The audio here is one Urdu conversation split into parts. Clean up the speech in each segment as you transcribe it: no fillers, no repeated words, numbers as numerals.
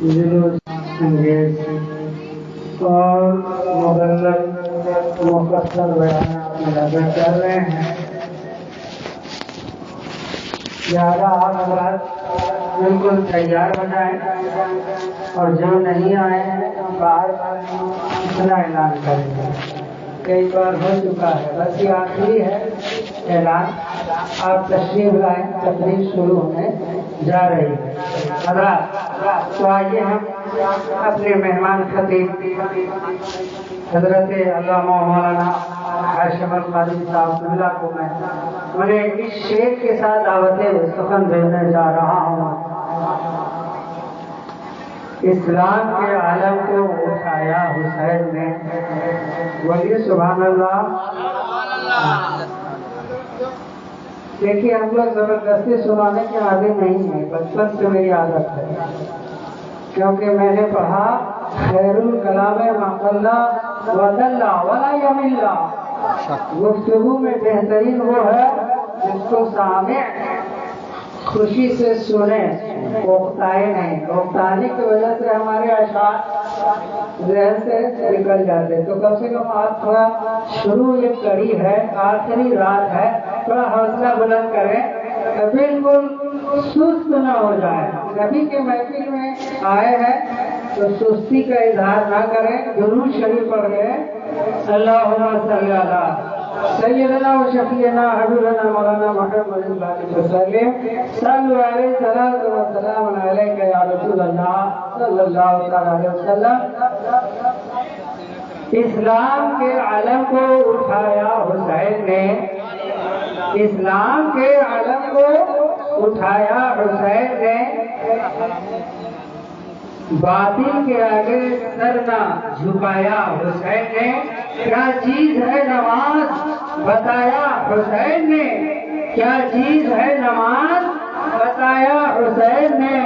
جلوس انگیز اور مبلغ مفصل بیانات میں لگے کر رہے ہیں. زیادہ آپ حضرات بالکل تیار ہو جائیں اور جو نہیں آئے ہیں باہر اتنا اعلان کریں گے. کئی بار ہو چکا ہے، بس یہ آخری ہے اعلان. آپ تشریف لائیں، تقریب شروع ہونے جا رہی ہے. حضرات تو آئیے ہم اپنے مہمان خطیب حضرت علامہ مولانا ہاشم القادری صاحب قبلہ کو میں انہیں اس شعر کے ساتھ دعوت سخن دینے جا رہا ہوں. اسلام کے عالم کو اٹھایا حسین نے. بولیے سبحان اللہ. دیکھیے ہم لوگ زبردستی سنانے کے عادی نہیں ہیں، بچپن سے میری عادت ہے، کیونکہ میں نے پڑھا خیر الکلام مقلہ وضلہ ولا یمل. گفتگو میں بہترین وہ ہے جس کو سامع خوشی سے سنے، اوقتائے نہیں. اوقتانے کی وجہ سے ہمارے اشعار ذہن سے نکل جاتے. تو کم سے کم آپ تھوڑا شروع یہ کڑی ہے، آخری رات ہے، تھوڑا حوصلہ بلند کریں، بالکل سست نہ ہو جائے. نبی کے محفل میں آئے ہیں تو سستی کا اظہار نہ کریں. درود شریف پڑھ گئے. اللہم صلی علی سیدنا و شفیعنا حبیبنا مولانا محمد وسلم. صلو علیہ صلاۃ و سلام علیک یا رسول اللہ صلی اللہ علیہ وسلم. اسلام کے علم کو اٹھایا حسین نے. اسلام کے علم کو اٹھایا حسین نے. باطل کے آگے سر نہ جھکایا حسین نے. کیا چیز ہے نماز بتایا حسین نے. کیا چیز ہے نماز بتایا حسین نے.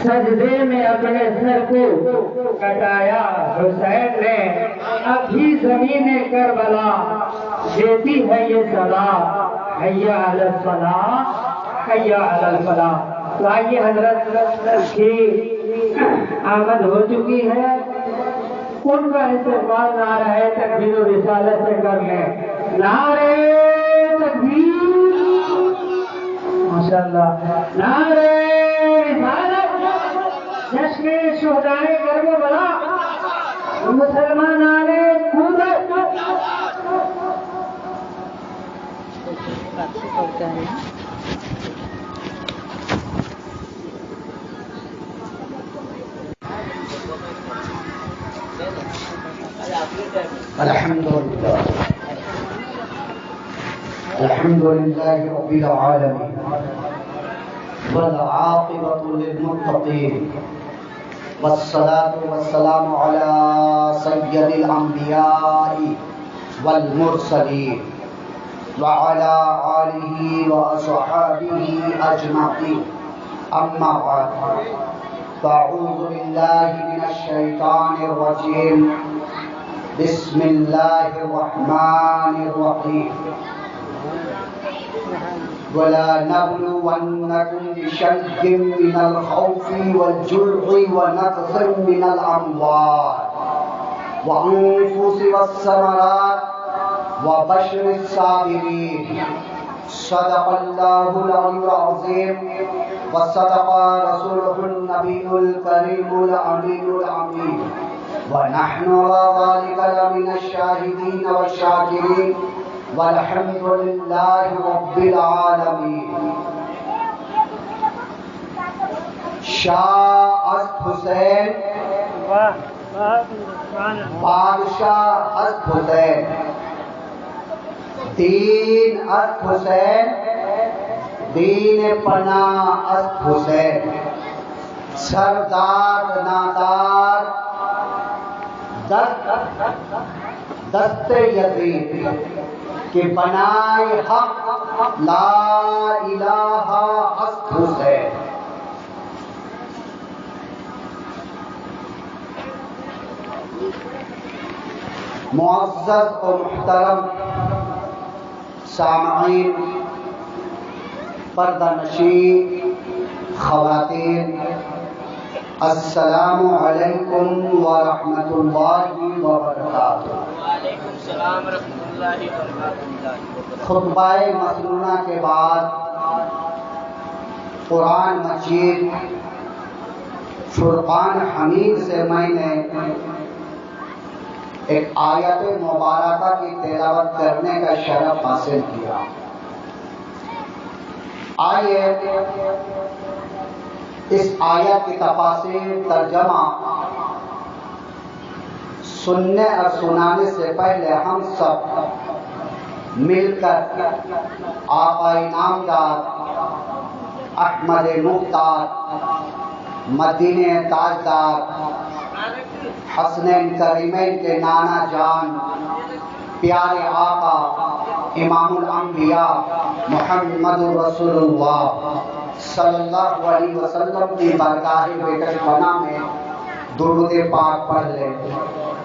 سجدے میں اپنے سر کو کٹایا حسین نے. ابھی زمین کربلا دیتی ہے یہ صدا، حی علی الصلاۃ حی علی الفلاح. تو آئیے حضرت کی آمد ہو چکی ہے، ان کا استقبال نعرہ تکبیر و رسالت سے کر لیں. نعرہ تکبیر ماشاءاللہ، نعرہ رسالت، جشن شہدائے کربلا، مسلمان قدرت. الحمدللہ الحمدللہ رب العالمین والعاقبۃ للمتقین والصلاة والسلام علی سید الانبیاء والمرسلین وعلی آلہ واصحابہ اجمعین. اما بعد فاعوذ باللہ من الشیطان الرجیم. بسم اللہ الرحمن الرحیم. وَلَنَبْلُوَنَّكُمْ بِشَيْءٍ مِّنَ الْخَوْفِ وَالْجُوعِ وَنَقْصٍ مِّنَ الْأَمْوَالِ وَالْأَنفُسِ وَالثَّمَرَاتِ وَبَشِّرِ الصَّابِرِينَ. صدق اللہ العلی العظیم وصدق رسولہ النبی الکریم الامین الامین. ونحن على ذلك لمن الشاهدين والشاكرين والحمد لله رب العالمين. شاہ است حسین، بادشاہ است حسین، دین است حسین، دین پناہ است حسین. سردار نادار دست یزید کہ بنائے حق لا الہ است حسین. معزز و محترم سامعین، پردہ نشین، خواتین، السلام علیکم ورحمۃ اللہ وبرکاتہ۔ وعلیکم السلام ورحمۃ اللہ وبرکاتہ۔ خطبہ مسنونہ کے بعد قرآن مجید فرقان حمید سے میں نے ایک آیت مبارکہ کی تلاوت کرنے کا شرف حاصل کیا۔ آئیے اس آیت کی تفاسیر ترجمہ سننے اور سنانے سے پہلے ہم سب مل کر آقا انعامدار احمد مختار مدینہ تاجدار حسنین کریمین کے نانا جان پیارے آقا امام الانبیاء محمد رسول اللہ صلی اللہ علیہ وسلم کی بارگاہ بے پناہ میں درود پاک پڑھ لیں۔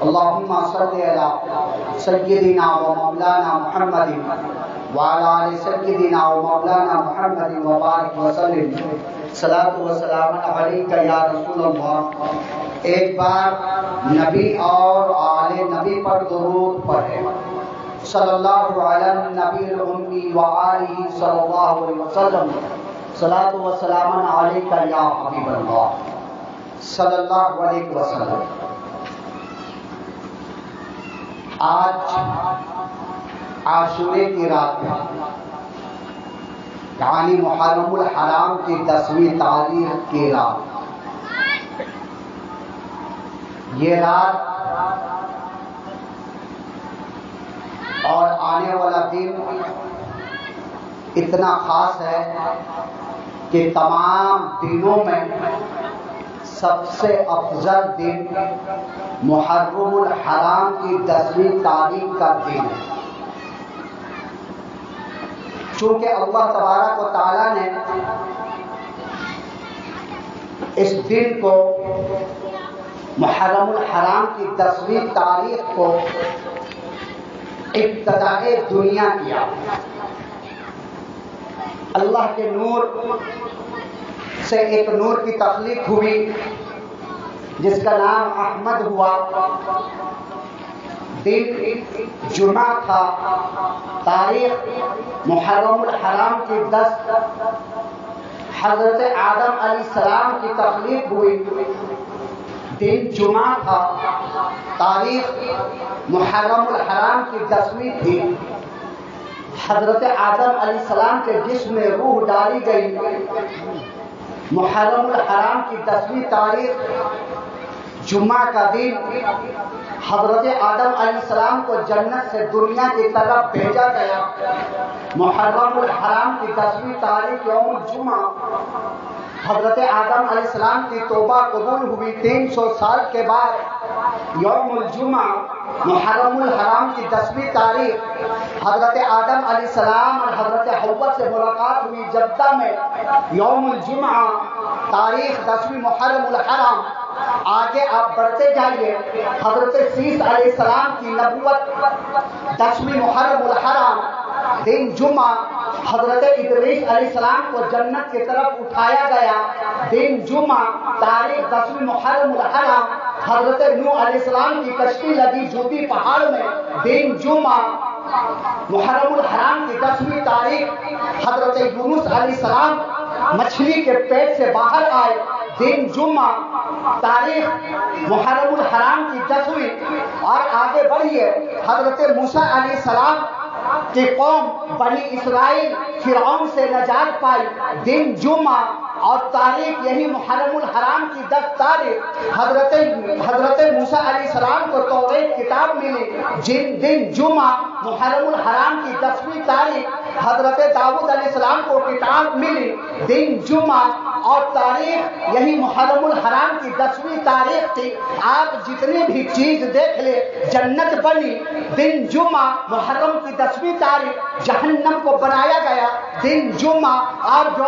اللہم صلی علی سیدنا و مولانا محمد وعلی آل سیدنا و مولانا محمد وبارک وسلم۔ صلاۃ و سلام علیک یا رسول اللہ۔ ایک بار نبی اور آل نبی پر درود پڑھیں۔ صلی اللہ علی النبی الامی و آلہ صلی اللہ علیہ وسلم۔ صلاۃ و سلام علیک یا حبیب اللہ صلی اللہ علیہ وسلم۔ آج عاشورے کی رات ہے، یعنی محرم الحرام کی 10ویں تاریخ کی رات۔ یہ رات اور آنے والا دن اتنا خاص ہے کہ تمام دنوں میں سب سے افضل دن محرم الحرام کی 10ویں تاریخ کا دن ہے۔ چونکہ اللہ تبارک و تعالیٰ نے اس دن کو محرم الحرام کی 10ویں تاریخ کو ابتداء دنیا کیا۔ اللہ کے نور سے ایک نور کی تخلیق ہوئی جس کا نام احمد ہوا۔ دن جمعہ تھا، تاریخ محرم الحرام کی 10۔ حضرت آدم علیہ السلام کی تخلیق ہوئی، دن جمعہ تھا، تاریخ محرم الحرام کی 10ویں تھی۔ حضرت آدم علیہ السلام کے جسم میں روح ڈالی گئی، محرم الحرام کی 10ویں تاریخ جمعہ کا دن حضرت آدم علیہ السلام کو جنت سے دنیا کی طرف بھیجا گیا۔ محرم الحرام کی 10ویں تاریخ یوم الجمعہ حضرت آدم علیہ السلام کی توبہ قبول ہوئی۔ 300 سال کے بعد یوم الجمعہ محرم الحرام کی 10ویں تاریخ حضرت آدم علیہ السلام اور حضرت حوا سے ملاقات ہوئی جدہ میں۔ یوم الجمعہ تاریخ 10ویں محرم الحرام۔ آگے آپ بڑھتے جائیے، حضرت سیس علیہ السلام کی نبوت 10ویں محرم الحرام، دن جمعہ حضرت ادریس علیہ السلام کو جنت کی طرف اٹھایا گیا، دن جمعہ تاریخ 10ویں محرم الحرام۔ حضرت نوح علیہ السلام کی کشتی لگی جوتی پہاڑ میں، دن جمعہ محرم الحرام کی 10ویں تاریخ۔ حضرت یونس علیہ السلام مچھلی کے پیٹ سے باہر آئے، دن جمعہ تاریخ محرم الحرام کی 10ویں۔ اور آگے بڑھیے، حضرت موسیٰ علیہ السلام کی قوم بنی اسرائیل فرعون سے نجات پائی، دن جمعہ اور تاریخ یہی محرم الحرام کی 10 تاریخ۔ حضرت موسیٰ علیہ السلام کو توریت کتاب ملی، دن جمعہ محرم الحرام کی 10ویں تاریخ۔ حضرت داؤد علیہ السلام کو کتاب ملی، دن جمعہ اور تاریخ یہی محرم الحرام کی 10ویں تاریخ تھی۔ آپ جتنی بھی چیز دیکھ لے، جنت بنی دن جمعہ محرم کی 10ویں تاریخ، جہنم کو بنایا گیا دن جمعہ، اور جو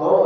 2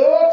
1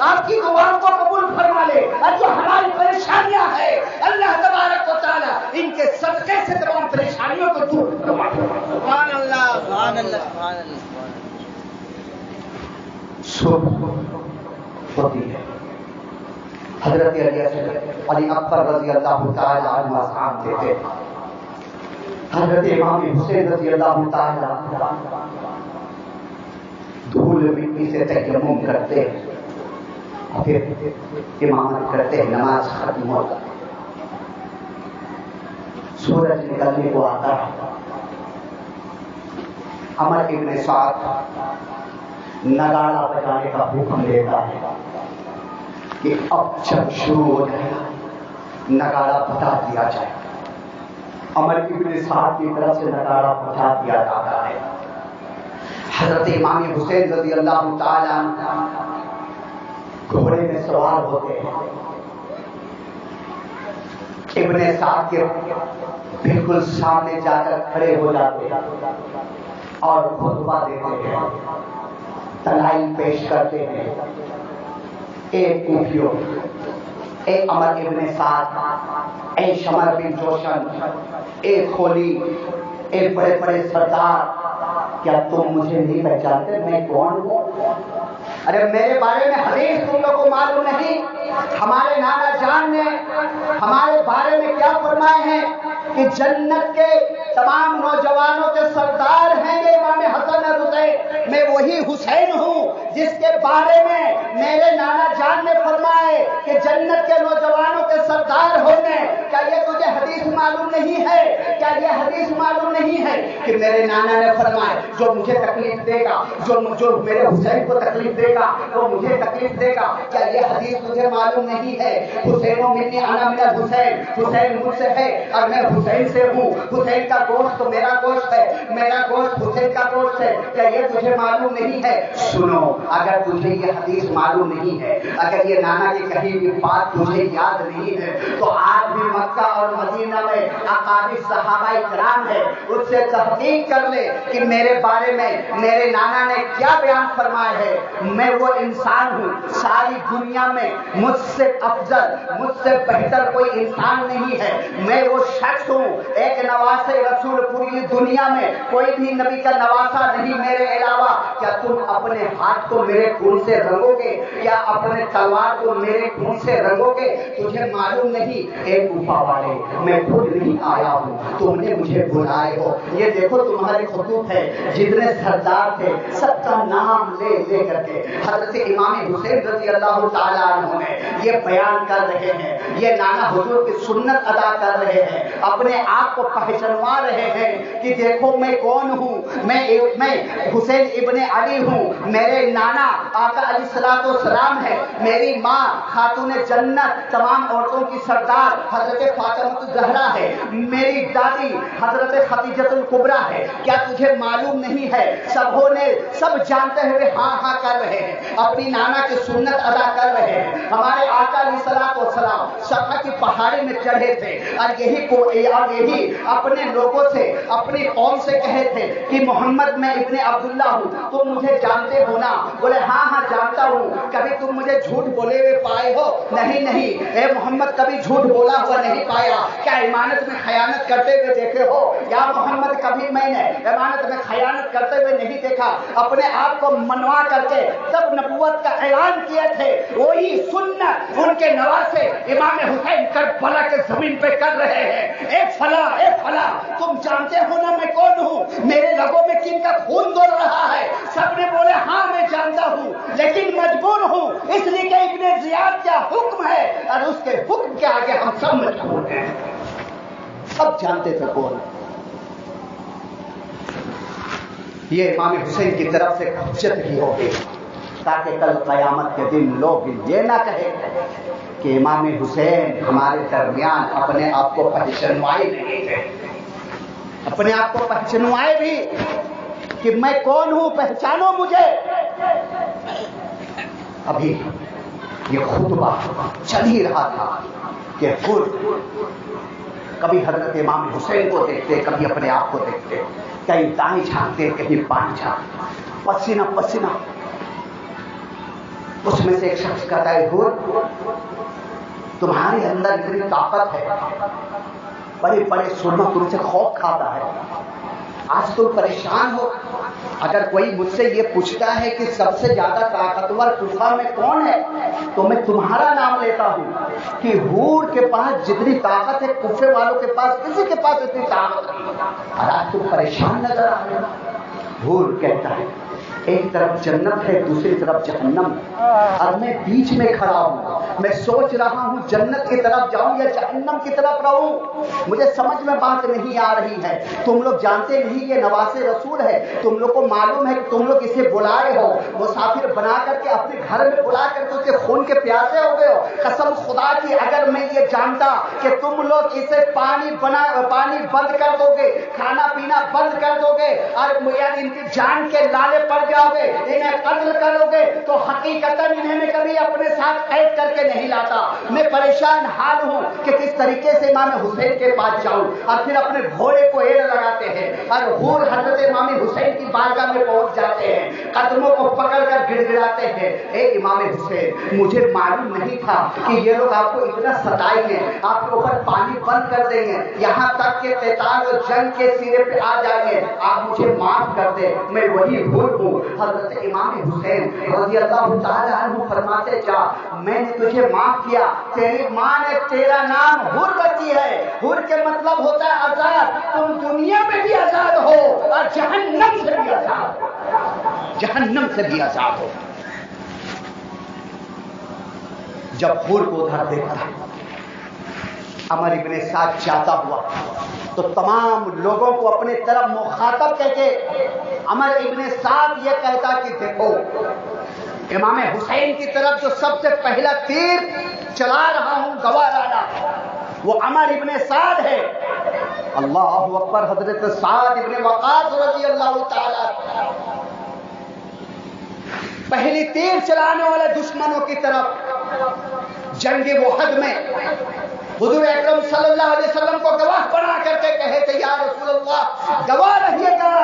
آپ کی دعاؤں کو قبول فرما لے، اور جو ہماری پریشانیاں ہیں اللہ تبارک و تعالی ان کے صدقے سے تمام پریشانیوں کو دور فرما دے۔ سبحان اللہ سبحان اللہ سبحان اللہ۔ صبح ہوتی ہے، حضرت علی اکبر رضی اللہ تعالی عنہ آزان دیتے، حضرت امام حسین رضی اللہ تعالی عنہ دھول مٹی سے تیمم کرتے اور پھر امامت کرتے، نماز ختم ہوتا، سورج نکلنے کو آتا ہے، عمر ابن سعد نگارا بجانے کا حکم دیتا ہے کہ اب جب شروع ہو جائے نگارا بجا دیا جائے۔ عمر ابن سعد کی طرف سے نگارا بجا دیا جاتا ہے، حضرت امام حسین رضی اللہ تعالی عنہ گھوڑے میں سوار ہوتے ہیں، ابن سعد کے بالکل سامنے جا کر کھڑے ہو جاتے ہیں اور خطبہ دیتے ہیں، دلائل پیش کرتے ہیں۔ اے کوفیو، اے عمر ابن سعد، اے شمر بن جوشن، اے کھولی، اے بڑے بڑے سردار، کیا تم مجھے نہیں پہچانتے میں کون ہوں؟ ارے میرے بارے میں حدیث تم لوگوں کو معلوم نہیں؟ ہمارے نانا جان نے ہمارے بارے میں کیا فرمائے ہیں کہ جنت کے تمام نوجوانوں کے سردار ہیں یہ امام حسن اور حسین، میں وہی حسین ہوں جس کے بارے میں میرے نانا جان نے فرمائے کہ جنت کے نوجوانوں کے سردار ہونے۔ کیا یہ تجھے حدیث معلوم نہیں ہے؟ کیا یہ حدیث معلوم نہیں ہے کہ میرے نانا نے فرمائے جو مجھے تکلیف دے گا، جو میرے حسین کو تکلیف دے گا وہ مجھے تکلیف دے گا؟ کیا یہ حدیث تجھے معلوم نہیں ہے؟ حسین و منی انا من الحسین، حسین مجھ سے ہے اور میں حسین سے ہوں، حسین کا گوشت تو میرا گوشت ہے، میرا گوشت حسین کا گوشت ہے، کیا یہ تجھے معلوم نہیں ہے؟ سنو، اگر تجھے یہ حدیث معلوم نہیں ہے، اگر یہ نانا کی کہی ہوئی بات تجھے یاد نہیں ہے تو آج بھی مکہ اور مدینہ میں اقابر صحابہ کرام ہے، اس سے تحقیق کر لے کہ میرے بارے میں میرے نانا نے کیا بیان فرمایا ہے۔ میں وہ انسان ہوں، ساری دنیا میں مجھ سے افضل، مجھ سے بہتر کوئی انسان نہیں ہے، میں وہ شخص ہوں، ایک نواسے رسول پوری دنیا میں کوئی بھی نبی کا نواسا نہیں میرے علاوہ۔ کیا تم اپنے ہاتھ کو میرے خون سے رنگو گے یا اپنے تلوار کو میرے خون سے رنگو گے؟ تجھے معلوم نہیں اے کوفہ والے، میں خود نہیں آیا ہوں، تم نے مجھے بلائے ہو۔ یہ دیکھو تمہارے خطوط ہے، جتنے سردار تھے سب کا نام لے لے کر کے حضرت امام حسین رضی اللہ تعالیٰ عنہ نے یہ بیان کر رہے ہیں، یہ نانا حضور کی سنت ادا کر رہے ہیں، اپنے آپ کو پہچانوا رہے ہیں کہ دیکھو میں کون ہوں، میں حسین ابن علی ہوں، میرے نانا آقا علیہ الصلوۃ والسلام ہے، میری ماں خاتون جنت تمام عورتوں کی سردار حضرت فاطمہ الزہرا ہے، میری دادی حضرت خدیجہ الکبریٰ ہے۔ کیا تجھے معلوم نہیں ہے؟ سب جانتے ہوئے ہاں ہاں کر رہے ہیں، اپنی نانا کی سنت ادا کر رہے ہیں۔ ہمارے آقا علیہ الصلوۃ والسلام صفا کی پہاڑی میں چڑھے تھے اور یہی اپنے لوگوں سے اپنی قوم سے کہے تھے کہ محمد میں ابن عبداللہ ہوں، تم مجھے جانتے ہو نا؟ بولے ہاں ہاں جانتا ہوں۔ کبھی تم مجھے جھوٹ بولے ہوئے پائے ہو؟ نہیں، اے محمد کبھی جھوٹ بولا ہوا نہیں پایا۔ کیا امانت میں خیانت کرتے ہوئے دیکھے ہو؟ یا محمد کبھی میں نے امانت میں خیانت کرتے ہوئے نہیں دیکھا۔ اپنے آپ کو منوا کر کے تب نبوت کا اعلان کیے تھے، وہی سنت ان کے نواسے امام حسین کربلا کے زمین پہ کر رہے ہیں۔ اے فلاں تم جانتے ہو نا میں کون ہوں، میرے رگوں میں کن کا خون دوڑ رہا ہے؟ سب نے بولے ہاں میں جانتا ہوں، لیکن مجبور ہوں اس لیے کہ ابن زیاد کا حکم ہے اور اس کے حکم کے آگے ہم سب مجبور ہیں۔ سب جانتے تھے کون۔ یہ امام حسین کی طرف سے حجت کی ہوگی تاکہ کل قیامت کے دن لوگ یہ نہ کہیں کہ امام حسین ہمارے درمیان اپنے آپ کو پہچانوائے نہیں تھے، اپنے آپ کو پہچانوائے بھی کہ میں کون ہوں، پہچانو مجھے۔ ابھی یہ خطبہ چل ہی رہا تھا کہ خود کبھی حضرت امام حسین کو دیکھتے، کبھی اپنے آپ کو دیکھتے، کہیں دائیں جھانکتے کہیں بائیں جھانکتے، پسینہ اس میں سے ایک شخص کہتا ہے حور تمہارے اندر اتنی طاقت ہے, بڑے بڑے سرما تم سے خوف کھاتا ہے, آج تم پریشان ہو. اگر کوئی مجھ سے یہ پوچھتا ہے کہ سب سے زیادہ طاقتور کوفہ میں کون ہے تو میں تمہارا نام لیتا ہوں کہ حور کے پاس جتنی طاقت ہے کوفے والوں کے پاس کسی کے پاس اتنی طاقت نہیں. اور آج تم پریشان نظر آ رہے ہو. حور کہتا ہے ایک طرف جنت ہے دوسری طرف جہنم, اور میں بیچ میں کھڑا ہوں. میں سوچ رہا ہوں جنت کی طرف جاؤں یا جہنم کی طرف رہوں. مجھے سمجھ میں بات نہیں آ رہی ہے. تم لوگ جانتے نہیں یہ نواز رسول ہے, تم لوگ کو معلوم ہے کہ تم لوگ اسے بلائے ہو, مسافر بنا کر کے اپنے گھر میں بلا کر کے اسے خون کے پیاسے ہو گئے ہو. قسم خدا کی اگر میں یہ جانتا کہ تم لوگ اسے پانی بند کر دو گے, کھانا پینا بند کر دو گے, اور ان کی جان کے لالے پڑ جاؤ گے, انہیں قتل کرو گے, تو حقیقتاً انہیں میں کبھی اپنے ساتھ قید کر کے نہیں لاتا. میں پریشان حال ہوں کہ کس طریقے سے امام حسین کے پاس جاؤں. اور پھر اپنے گھوڑے کو ایڑ لگاتے ہیں اور حور حضرت امام حسین کی بارگاہ میں پہنچ جاتے ہیں, قدموں کو پکڑ کر گڑ گڑاتے ہیں, اے امام حسین مجھے معلوم نہیں تھا کہ یہ لوگ آپ کو اتنا ستائیں گے, آپ کے اوپر پانی بند کر دیں گے, یہاں تک کہ قتال و جنگ کے سیرے پہ آ جائیں گے. آپ مجھے معاف کر دیں, میں وہی حور ہوں. حضرت امام حسین رضی اللہ تعالیٰ عنہ فرماتے جا میں نے تجھے معاف کیا, تیری ماں نے تیرا نام حر رکھی ہے. حر کے مطلب ہوتا ہے آزاد. تم دنیا میں بھی آزاد ہو اور جہنم سے بھی آزاد ہو, جہنم سے بھی آزاد ہو. جب حر کو ادھر دیکھا عمر ابن سعد جاتا ہوا تو تمام لوگوں کو اپنے طرف مخاطب کہہ کے عمر ابن سعد یہ کہتا کہ دیکھو امام حسین کی طرف جو سب سے پہلا تیر چلا رہا ہوں گوارا وہ عمر ابن سعد ہے. اللہ اکبر. حضرت سعد ابن وقاص رضی اللہ تعالی پہلی تیر چلانے والے دشمنوں کی طرف جنگ احد میں حضور اکرم صلی اللہ علیہ وسلم کو گواہ بنا کر کے کہے تھے یا رسول اللہ گواہ رہیے گا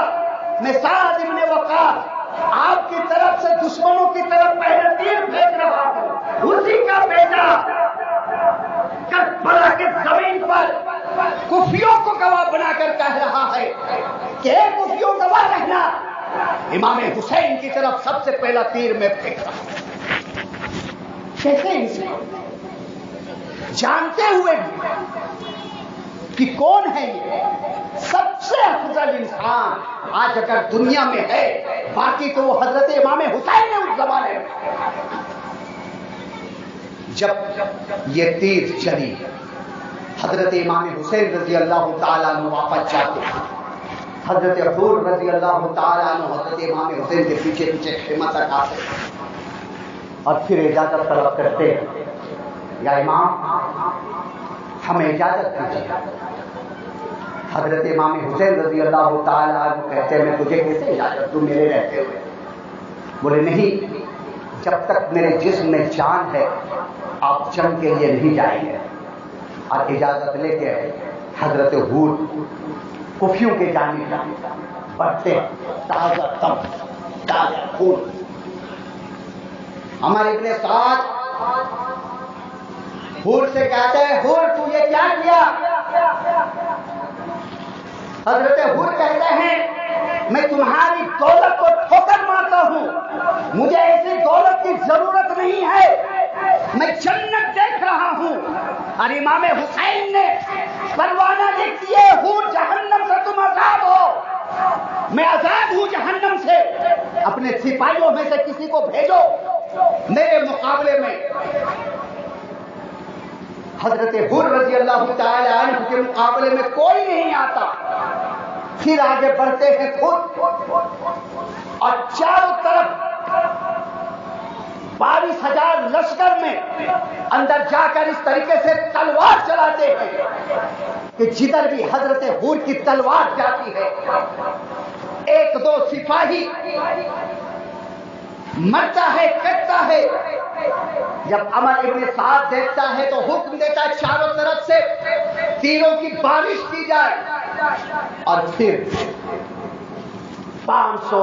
میں سعد ابن وقاص آپ کی طرف سے دشمنوں کی طرف پہلے تیر پھینک رہا ہوں. اسی کا بیٹا کربلا کی زمین پر کفیوں کو گواہ بنا کر کہہ رہا ہے کہ اے کفیوں گواہ رہنا امام حسین کی طرف سب سے پہلا تیر میں پھینک رہا ہوں. کیسے انسان جانتے ہوئے بھی کہ کون ہے یہ سب سے افضل انسان آج اگر دنیا میں ہے, باقی تو وہ حضرت امام حسین ہے اس زمانے میں. جب یہ تیر چلی حضرت امام حسین رضی اللہ تعالیٰ عنہ واپس جاتے, حضرت حور رضی اللہ تعالیٰ عنہ حضرت امام حسین کے پیچھے پیچھے خیمہ تک آتے اور پھر اجازت طلب کرتے یا امام ہمیں اجازت دیجیے. حضرت امام حسین رضی اللہ تعالیٰ عنہ کہتے ہیں میں تجھے کیسے اجازت دوں میرے رہتے ہوئے. بولے نہیں, جب تک میرے جسم میں جان ہے آپ جنگ کے لیے نہیں جائیں گے. اور اجازت لے کے حضرت حور کفیوں کے جانب بڑھتے تازہ تم تازہ خون. ہمارے ابن سعد حور سے کہتے ہیں حور تو یہ کیا کیا؟ حضرت حور کہتے ہیں میں تمہاری دولت کو ٹھوکر مارتا ہوں, مجھے ایسی دولت کی ضرورت نہیں ہے, میں جنت دیکھ رہا ہوں. اور امام حسین نے پروانہ لکھ دیے حور جہنم سے تم آزاد ہو, میں آزاد ہوں جہنم سے, اپنے سپاہیوں میں سے کسی کو بھیجو میرے مقابلے میں. حضرت حور رضی اللہ تعالی عنہ کے مقابلے میں کوئی نہیں آتا. پھر آگے بڑھتے ہیں خود اور چاروں طرف 22,000 لشکر میں اندر جا کر اس طریقے سے تلوار چلاتے ہیں کہ جدھر بھی حضرت حور کی تلوار جاتی ہے ایک دو سپاہی مرتا ہے کٹتا ہے. جب عمر ابن سعد دیکھتا ہے تو حکم دیتا ہے چاروں طرف سے تیروں کی بارش کی جائے اور پھر 500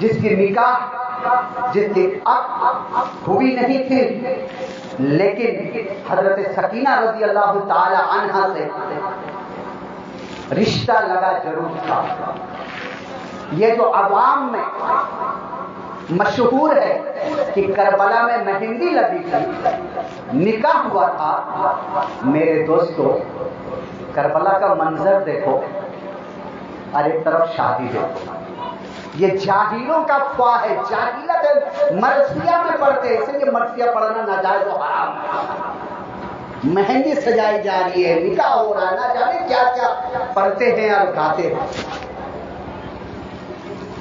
جس کی نکاح جس کی اب ہوئی نہیں تھی، لیکن حضرت سکینہ رضی اللہ تعالی عنہا سے رشتہ لگا ضرور تھا۔ یہ جو عوام میں مشہور ہے کہ کربلا میں مہندی لگی تھی، نکاح ہوا تھا، میرے دوستو کربلا کا منظر دیکھو اور ایک طرف شادی دیکھو۔ یہ جاہلوں کا خواہ ہے، جاہلیت مرثیہ میں پڑھتے ہیں، اس لیے مرثیہ پڑھنا ناجائز و حرام ہے۔ مہندی سجائی جا رہی ہے، نکاح ہو رہا ہے، نہ جانے کیا کیا پڑھتے ہیں اور گاتے ہیں۔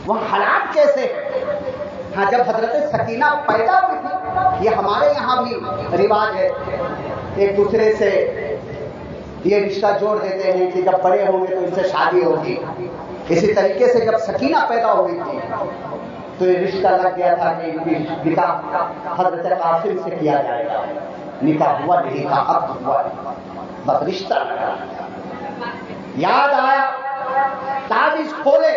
وہ حالات کیسے ہیں؟ ہاں جب حضرت سکینہ پیدا ہوئی تھی، یہ ہمارے یہاں بھی رواج ہے، ایک دوسرے سے یہ رشتہ جوڑ دیتے ہیں کہ جب بڑے ہوں گے تو ان سے شادی ہوگی۔ اسی طریقے سے جب سکینہ پیدا ہوئی تھی تو یہ رشتہ لگ گیا تھا کہ ان کی نکاح حضرت قاسم سے کیا جائے گا۔ نکاح ہوا نہیں تھا، اب ہوا، بس رشتہ لگا۔ یاد آیا، تعویذ کھولے،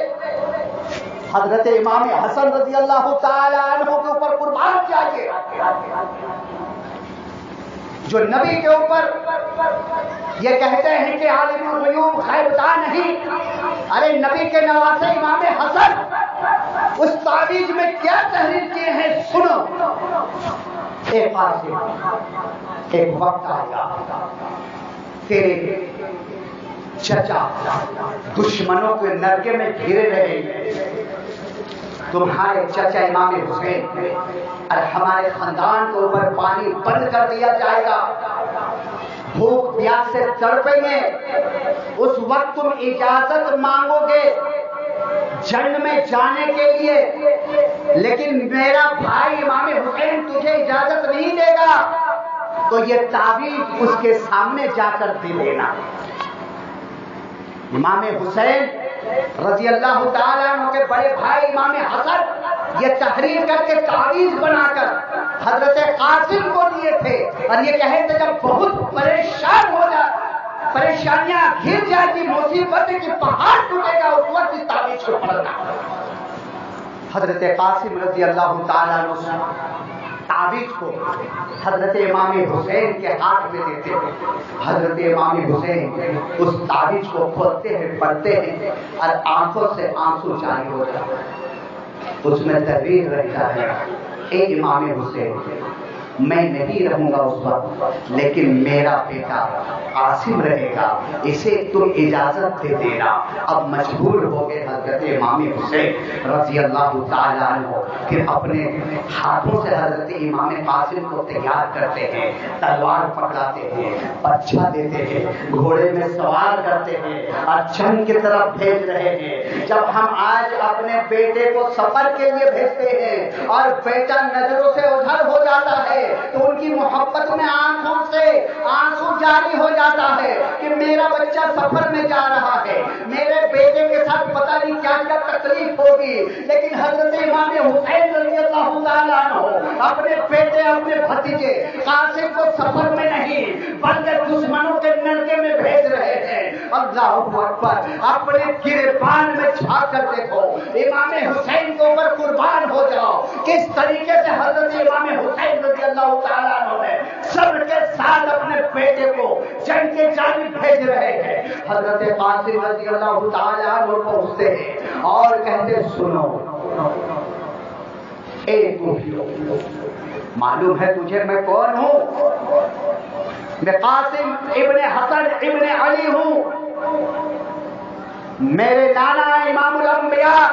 حضرت امام حسن رضی اللہ تعالی عنہ کے اوپر قربان چاہیے، جو نبی کے اوپر یہ کہتے ہیں کہ عالم الغیوب غیب دان نہیں۔ ارے نبی کے نواسے امام حسن اس تعویذ میں کیا تحریر کیے ہیں سنو۔ ایک وقت آئے گا تیرے چچا دشمنوں کے نرگے میں گھرے رہیں گے، تمہارے چچا امام حسین اور ہمارے خاندان کے اوپر پانی بند کر دیا جائے گا، بھوک پیاس سے تڑپیں گے۔ اس وقت تم اجازت مانگو گے جنگ میں جانے کے لیے، لیکن میرا بھائی امام حسین تجھے اجازت نہیں دے گا، تو یہ تعویذ اس کے سامنے جا کر دے دینا۔ امام حسین رضی اللہ تعالیٰ عنہ کے بڑے بھائی امام حسن یہ تحریر کر کے تعویذ بنا کر حضرت قاسم کو دیے تھے، اور یہ کہے تھے جب بہت پریشان ہو جائے، پریشانیاں گھر جائے گی، مصیبت کی پہاڑ ٹوٹے گا، اس وقت اس تعویذ کو پڑھنا۔ حضرت قاسم رضی اللہ تعالیٰ عنہ تعویذ کو حضرت امام حسین کے ہاتھ میں دیتے ہیں۔ حضرت امام حسین اس تعویذ کو کھولتے ہیں، پڑھتے ہیں، اور آنکھوں سے آنسو جاری ہو جاتے ہیں۔ اس میں تحریر رہتا ہے، اے امام حسین میں نہیں رہوں گا اس وقت، لیکن میرا بیٹا قاسم رہے گا، اسے تم اجازت دے دینا۔ اب مجبور ہو گئے حضرت امام حسین رضی اللہ تعالیٰ عنہ، پھر اپنے ہاتھوں سے حضرت امام قاسم کو تیار کرتے ہیں، تلوار پکڑاتے ہیں، بچہ دیتے ہیں، گھوڑے میں سوار کرتے ہیں اور جنگ کی طرف بھیج رہے ہیں۔ جب ہم آج اپنے بیٹے کو سفر کے لیے بھیجتے ہیں اور بیٹا نظروں سے اوجھل ہو جاتا ہے تو ان کی محبت میں آنکھوں سے آنسو جاری ہو جاتا ہے کہ میرا بچہ سفر میں جا رہا ہے، میرے بیٹے کے ساتھ پتہ نہیں کیا کیا تکلیف ہوگی۔ لیکن حضرت امام حسین رضی اللہ تعالیٰ عنہ اپنے بیٹے، اپنے بھتیجے قاسم کو سفر میں نہیں بلکہ دشمنوں کے نرگے میں بھیج رہے ہیں۔ اللہ اکبر، اپنے گریبان میں جھانک کر دیکھو، امام حسین کے اوپر قربان ہو جاؤ، کس طریقے سے حضرت امام حسین رضی اللہ تعالیٰ عنہ نے صبر کے ساتھ اپنے بیٹے کو جنگ کے جانب بھیج رہے ہیں۔ حضرت قاسم رضی اللہ تعالیٰ عنہ پہنچتے ہیں اور کہتے سنو اے تو معلوم ہے تجھے میں کون ہوں؟ میں قاسم ابن حسن ابن علی ہوں، میرے نانا امام الانبیاء،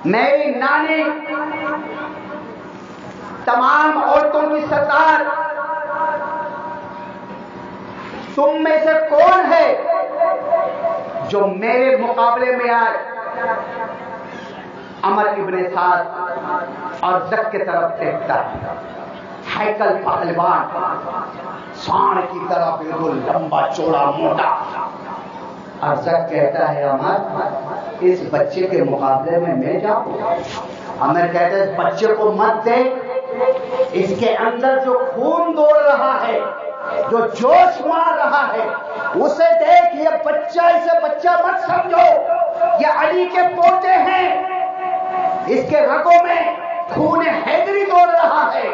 میری نانی تمام عورتوں کی سردار، تم میں سے کون ہے جو میرے مقابلے میں آئے؟ عمر ابن سعد اور زک کی طرف دیکھتا ہے، ہیکل پہلوان، سانڈ کی طرح بالکل لمبا چوڑا موٹا، اور زک کہتا ہے عمر اس بچے کے مقابلے میں میں جاؤں؟ عمر کہتا ہے اس بچے کو مت دے، اس کے اندر جو خون دوڑ رہا ہے، جو جوش مار رہا ہے، اسے دیکھ، یہ بچہ، اسے بچہ مت سمجھو، یہ علی کے پوتے ہیں، اس کے رگوں میں خون حیدری دوڑ رہا ہے،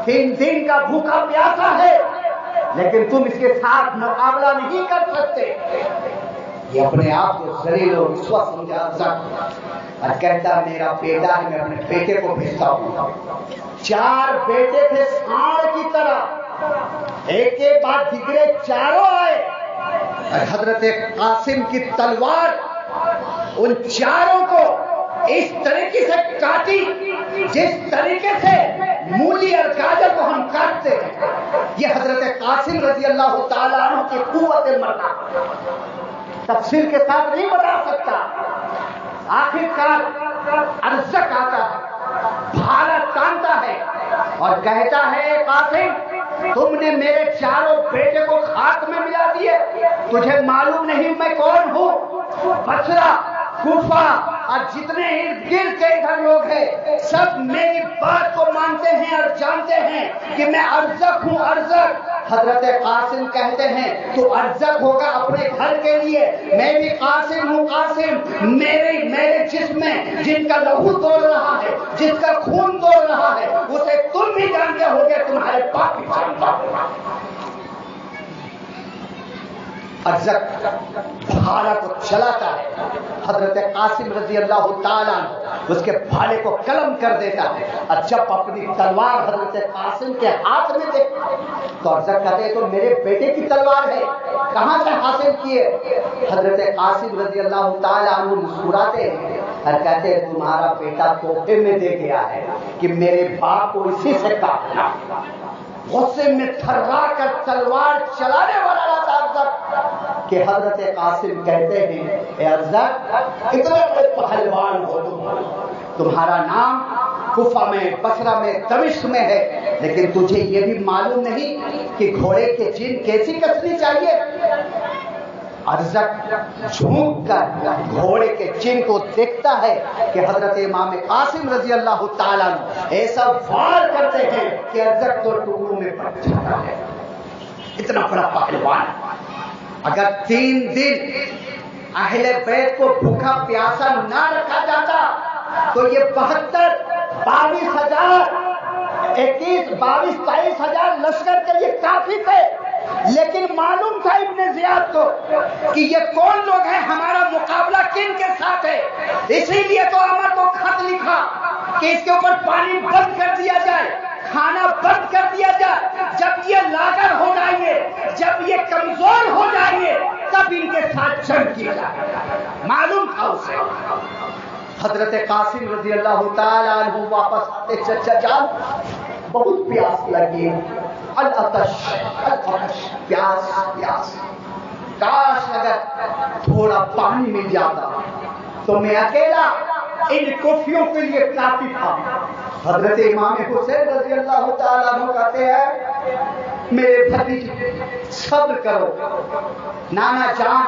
3 دن کا بھوکا پیاسا ہے، لیکن تم اس کے ساتھ مقابلہ نہیں کر سکتے۔ یہ اپنے آپ کو ذلیل و رسوا سمجھا اور کہتا میرا بیٹا ہے، میں اپنے بیٹے کو بھیجتا ہوں۔ 4 بیٹے تھے سانڈ کی طرح، ایک کے بعد دیگرے چاروں آئے، اور حضرت قاسم کی تلوار ان چاروں کو اس طریقے سے کاٹی جس طریقے سے مولی اور گاجر کو ہم کاٹتے ہیں۔ یہ حضرت قاسم رضی اللہ تعالیٰ عنہ کی قوت مرنا تفصیل کے ساتھ نہیں بتا سکتا۔ آخرکار ارزق آتا ہے، بھالا تانتا ہے اور کہتا ہے قاسم تم نے میرے چاروں بیٹے کو خاک میں ملا دیے، تجھے معلوم نہیں میں کون ہوں؟ بصرہ، کوفہ اور جتنے ارد گرد کے ادھر لوگ ہیں سب میری بات کو مانتے ہیں اور جانتے ہیں کہ میں ارزق ہوں، ارزق۔ حضرت قاسم کہتے ہیں تو ارزق ہوگا اپنے گھر کے لیے، میں بھی قاسم ہوں، قاسم میرے جسم میں جن کا لہو دوڑ رہا ہے، جس کا خون دوڑ رہا ہے، اسے تم بھی جانتے ہوگے، تمہارے باپ بھی جانتا ہوگا۔ ارزق بھالا کو چلاتا ہے، حضرت قاسم رضی اللہ تعالیٰ اس کے بھالے کو قلم کر دیتا ہے، اور جب اپنی تلوار حضرت قاسم کے ہاتھ میں دے تو ارزق کہتے ہیں تو میرے بیٹے کی تلوار ہے، کہاں سے حاصل کیے؟ حضرت قاسم رضی اللہ تعالیٰ عنہ مسکراتے ہیں اور کہتے ہیں تمہارا بیٹا تحفے میں دے گیا ہے کہ میرے باپ کو اسی سے کاٹنا۔ غصے میں تھرا کر تلوار چلانے والا تھا ارزق کہ حضرت قاسم کہتے ہیں اے ارزق اتنے بڑے پہلوان ہو تمہارا نام کوفہ میں، بصرہ میں، دمشق میں ہے، لیکن تجھے یہ بھی معلوم نہیں کہ گھوڑے کے چین کیسی کسنی چاہیے؟ ارزق جھونک کر گھوڑے کے چین کو دیکھتا ہے کہ حضرت امام قاسم رضی اللہ تعالیٰ ایسا وار کرتے ہیں کہ ارزق تو ٹکڑوں میں پڑ جاتا ہے۔ اتنا بڑا پہلوان، اگر 3 دن اہل بیت کو بھوکا پیاسا نہ رکھا جاتا تو یہ 72 22 ہزار لشکر کے لیے کافی تھے، لیکن معلوم تھا ابن زیاد کو کہ یہ کون لوگ ہیں، ہمارا مقابلہ کن کے ساتھ ہے، اسی لیے تو عمر کو خط لکھا کہ اس کے اوپر پانی بند کر دیا جائے، کھانا بند کر دیا جائے، جب یہ لاغر ہو جائیں گے، جب یہ کمزور ہو جائیں گے تب ان کے ساتھ جنگ کی جائے۔ معلوم تھا اسے۔ حضرت قاسم رضی اللہ تعالیٰ عنہ واپس آتے چچا جان بہت پیاس لگی، العطش پیاس، کاش اگر تھوڑا پانی مل جاتا تو میں اکیلا ان کوفیوں کے لیے کافی تھا۔ حضرت امام حسین رضی اللہ تعالیٰ عنہ کہتے ہیں میرے بھتیجے صبر کرو، نانا جان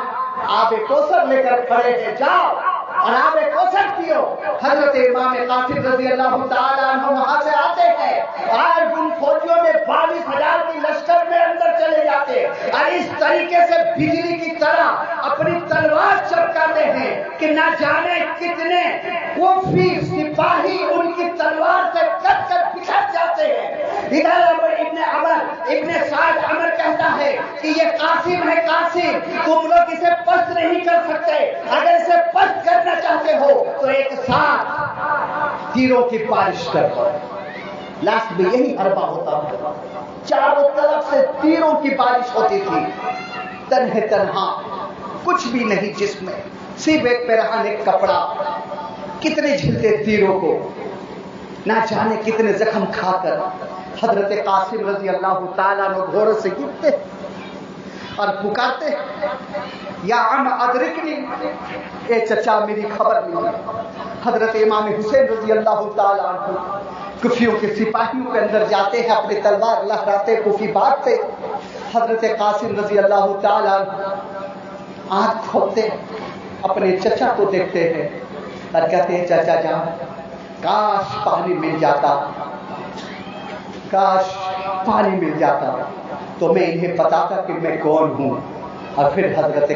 آب کوثر لے کر کھڑے ہیں، جاؤ اور آب کوثر پیو۔ حضرت امام قاسم رضی اللہ تعالیٰ عنہ وہاں سے آتے ہیں اور ان فوجیوں میں 22,000 کی لشکر میں اندر چلے جاتے اور اس طریقے سے بجلی کی طرح اپنی تلوار چمکاتے ہیں کہ نہ جانے کتنے کوفی سپاہی ان کی تلوار سے کٹ کر بچھڑ جاتے ہیں۔ ادھر ابن سعد عمر کہتا ہے کہ یہ قاسم ہے، قاسم تم لوگ اسے پست نہیں کر سکتے، اگر اسے پست کرنا چاہتے ہو تو ایک ساتھ تیروں کی بارش کرو۔ لاسٹ میں یہی حربہ ہوتا ہے، چاروں طرف سے تیروں کی بارش ہوتی تھی، تنہا کچھ بھی نہیں جسم میں، صرف ایک پیرہن ایک کپڑا، کتنے جھلتے تیروں کو، نہ جانے کتنے زخم کھا کر حضرت قاسم رضی اللہ تعالیٰ عنہ گھوڑے سے گرتے اور پکارتے یا عم ادرکنی، اے چچا میری خبر نہیں۔ حضرت امام حسین رضی اللہ تعالیٰ عنہ کوفیوں کے سپاہیوں کے اندر جاتے ہیں، اپنی تلوار لہراتے کوفی بانٹتے۔ حضرت قاسم رضی اللہ تعالیٰ عنہ آنکھ کھولتے اپنے چچا کو دیکھتے ہیں اور کہتے ہیں چچا جان کاش پانی مل جاتا، کاش پانی مل جاتا تو میں انہیں بتاتا کہ میں کون ہوں۔ اور پھر حضرت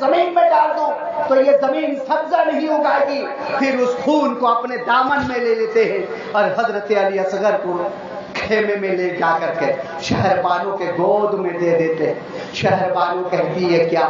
زمین میں ڈال دوں تو یہ زمین سبزہ نہیں اگائے گی. پھر اس خون کو اپنے دامن میں لے لیتے ہیں اور حضرت علی اصغر کو خیمے میں لے جا کر کے شہر بانو کے گود میں دے دیتے. شہر بانو کہتی ہے کیا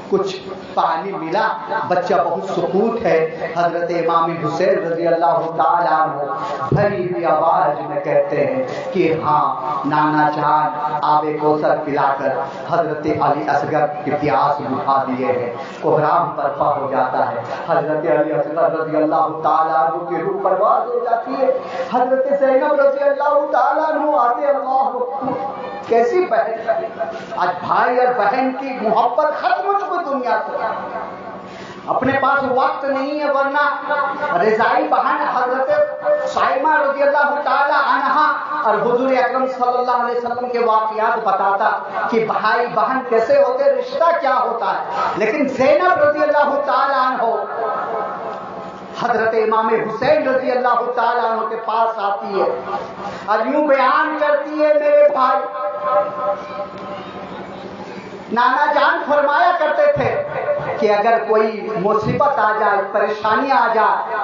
کچھ پانی ملا؟ بچہ بہت سکوت ہے. حضرت امام حسین رضی اللہ تعالیٰ عنہ بھری ہوئی آواز میں کہتے ہیں کہ ہاں نانا جان آب کوثر پلا کر حضرت علی اصغر کی پیاس بجھا دیے ہیں. کوہرام برپا ہو جاتا ہے. حضرت علی اصغر رضی اللہ تعالیٰ عنہ کی روح پرواز ہو جاتی ہے. حضرت زینب رضی اللہ تعالیٰ عنہ آتے. اللہ کیسی بہن! آج بھائی اور بہن کی محبت ختم ہو چکی دنیا سے. اپنے پاس وقت نہیں ہے ورنہ رضائی بہن حضرت صائمہ رضی اللہ تعالی عنہا اور حضور اکرم صلی اللہ علیہ وسلم کے واقعات بتاتا کہ بھائی بہن کیسے ہوتے، رشتہ کیا ہوتا ہے. لیکن زینب رضی اللہ تعالی عنہ حضرت امام حسین رضی اللہ تعالیٰ عنہ کے پاس آتی ہے اور یوں بیان کرتی ہے میرے بھائی. نانا جان فرمایا کرتے تھے کہ اگر کوئی مصیبت آ جائے، پریشانی آ جائے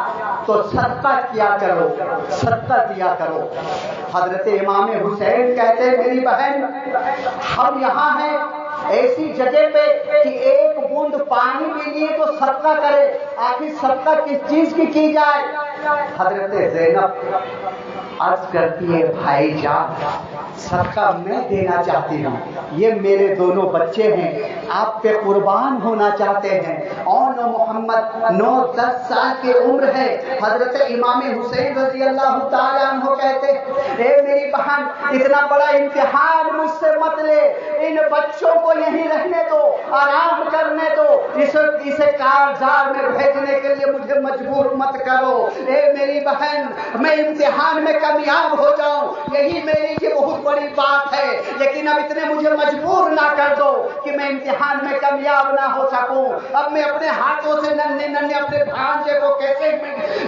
تو صدقہ کیا کرو، صدقہ دیا کرو. حضرت امام حسین کہتے ہیں میری بہن ہم یہاں ہیں ایسی جگہ پہ کہ ایک بوند پانی کے لیے تو صدقہ کرے، آخر صدقہ کس چیز کی جائے؟ حضرت زینب عرض کرتی ہے بھائی جان صدقہ میں دینا چاہتی ہوں، یہ میرے دونوں بچے ہیں، آپ پہ قربان ہونا چاہتے ہیں. اور محمد 9-10 سال کی عمر ہے. حضرت امام حسین رضی اللہ تعالیٰ عنہ کہتے اے میری بہن اتنا بڑا امتحان مجھ سے مت لے، ان بچوں کو یہیں رہنے دو، آرام کرنے دو، اسے کارزار میں بھیجنے کے لیے مجھے مجبور مت کرو. اے میری بہن میں امتحان میں کامیاب ہو جاؤں یہی میری یہ بہت بڑی بات ہے، لیکن اب اتنے مجھے مجبور نہ کر دو کہ میں امتحان میں کامیاب نہ ہو سکوں. اب میں اپنے ہاتھوں سے ننھے ننھے اپنے بھانجے کو کیسے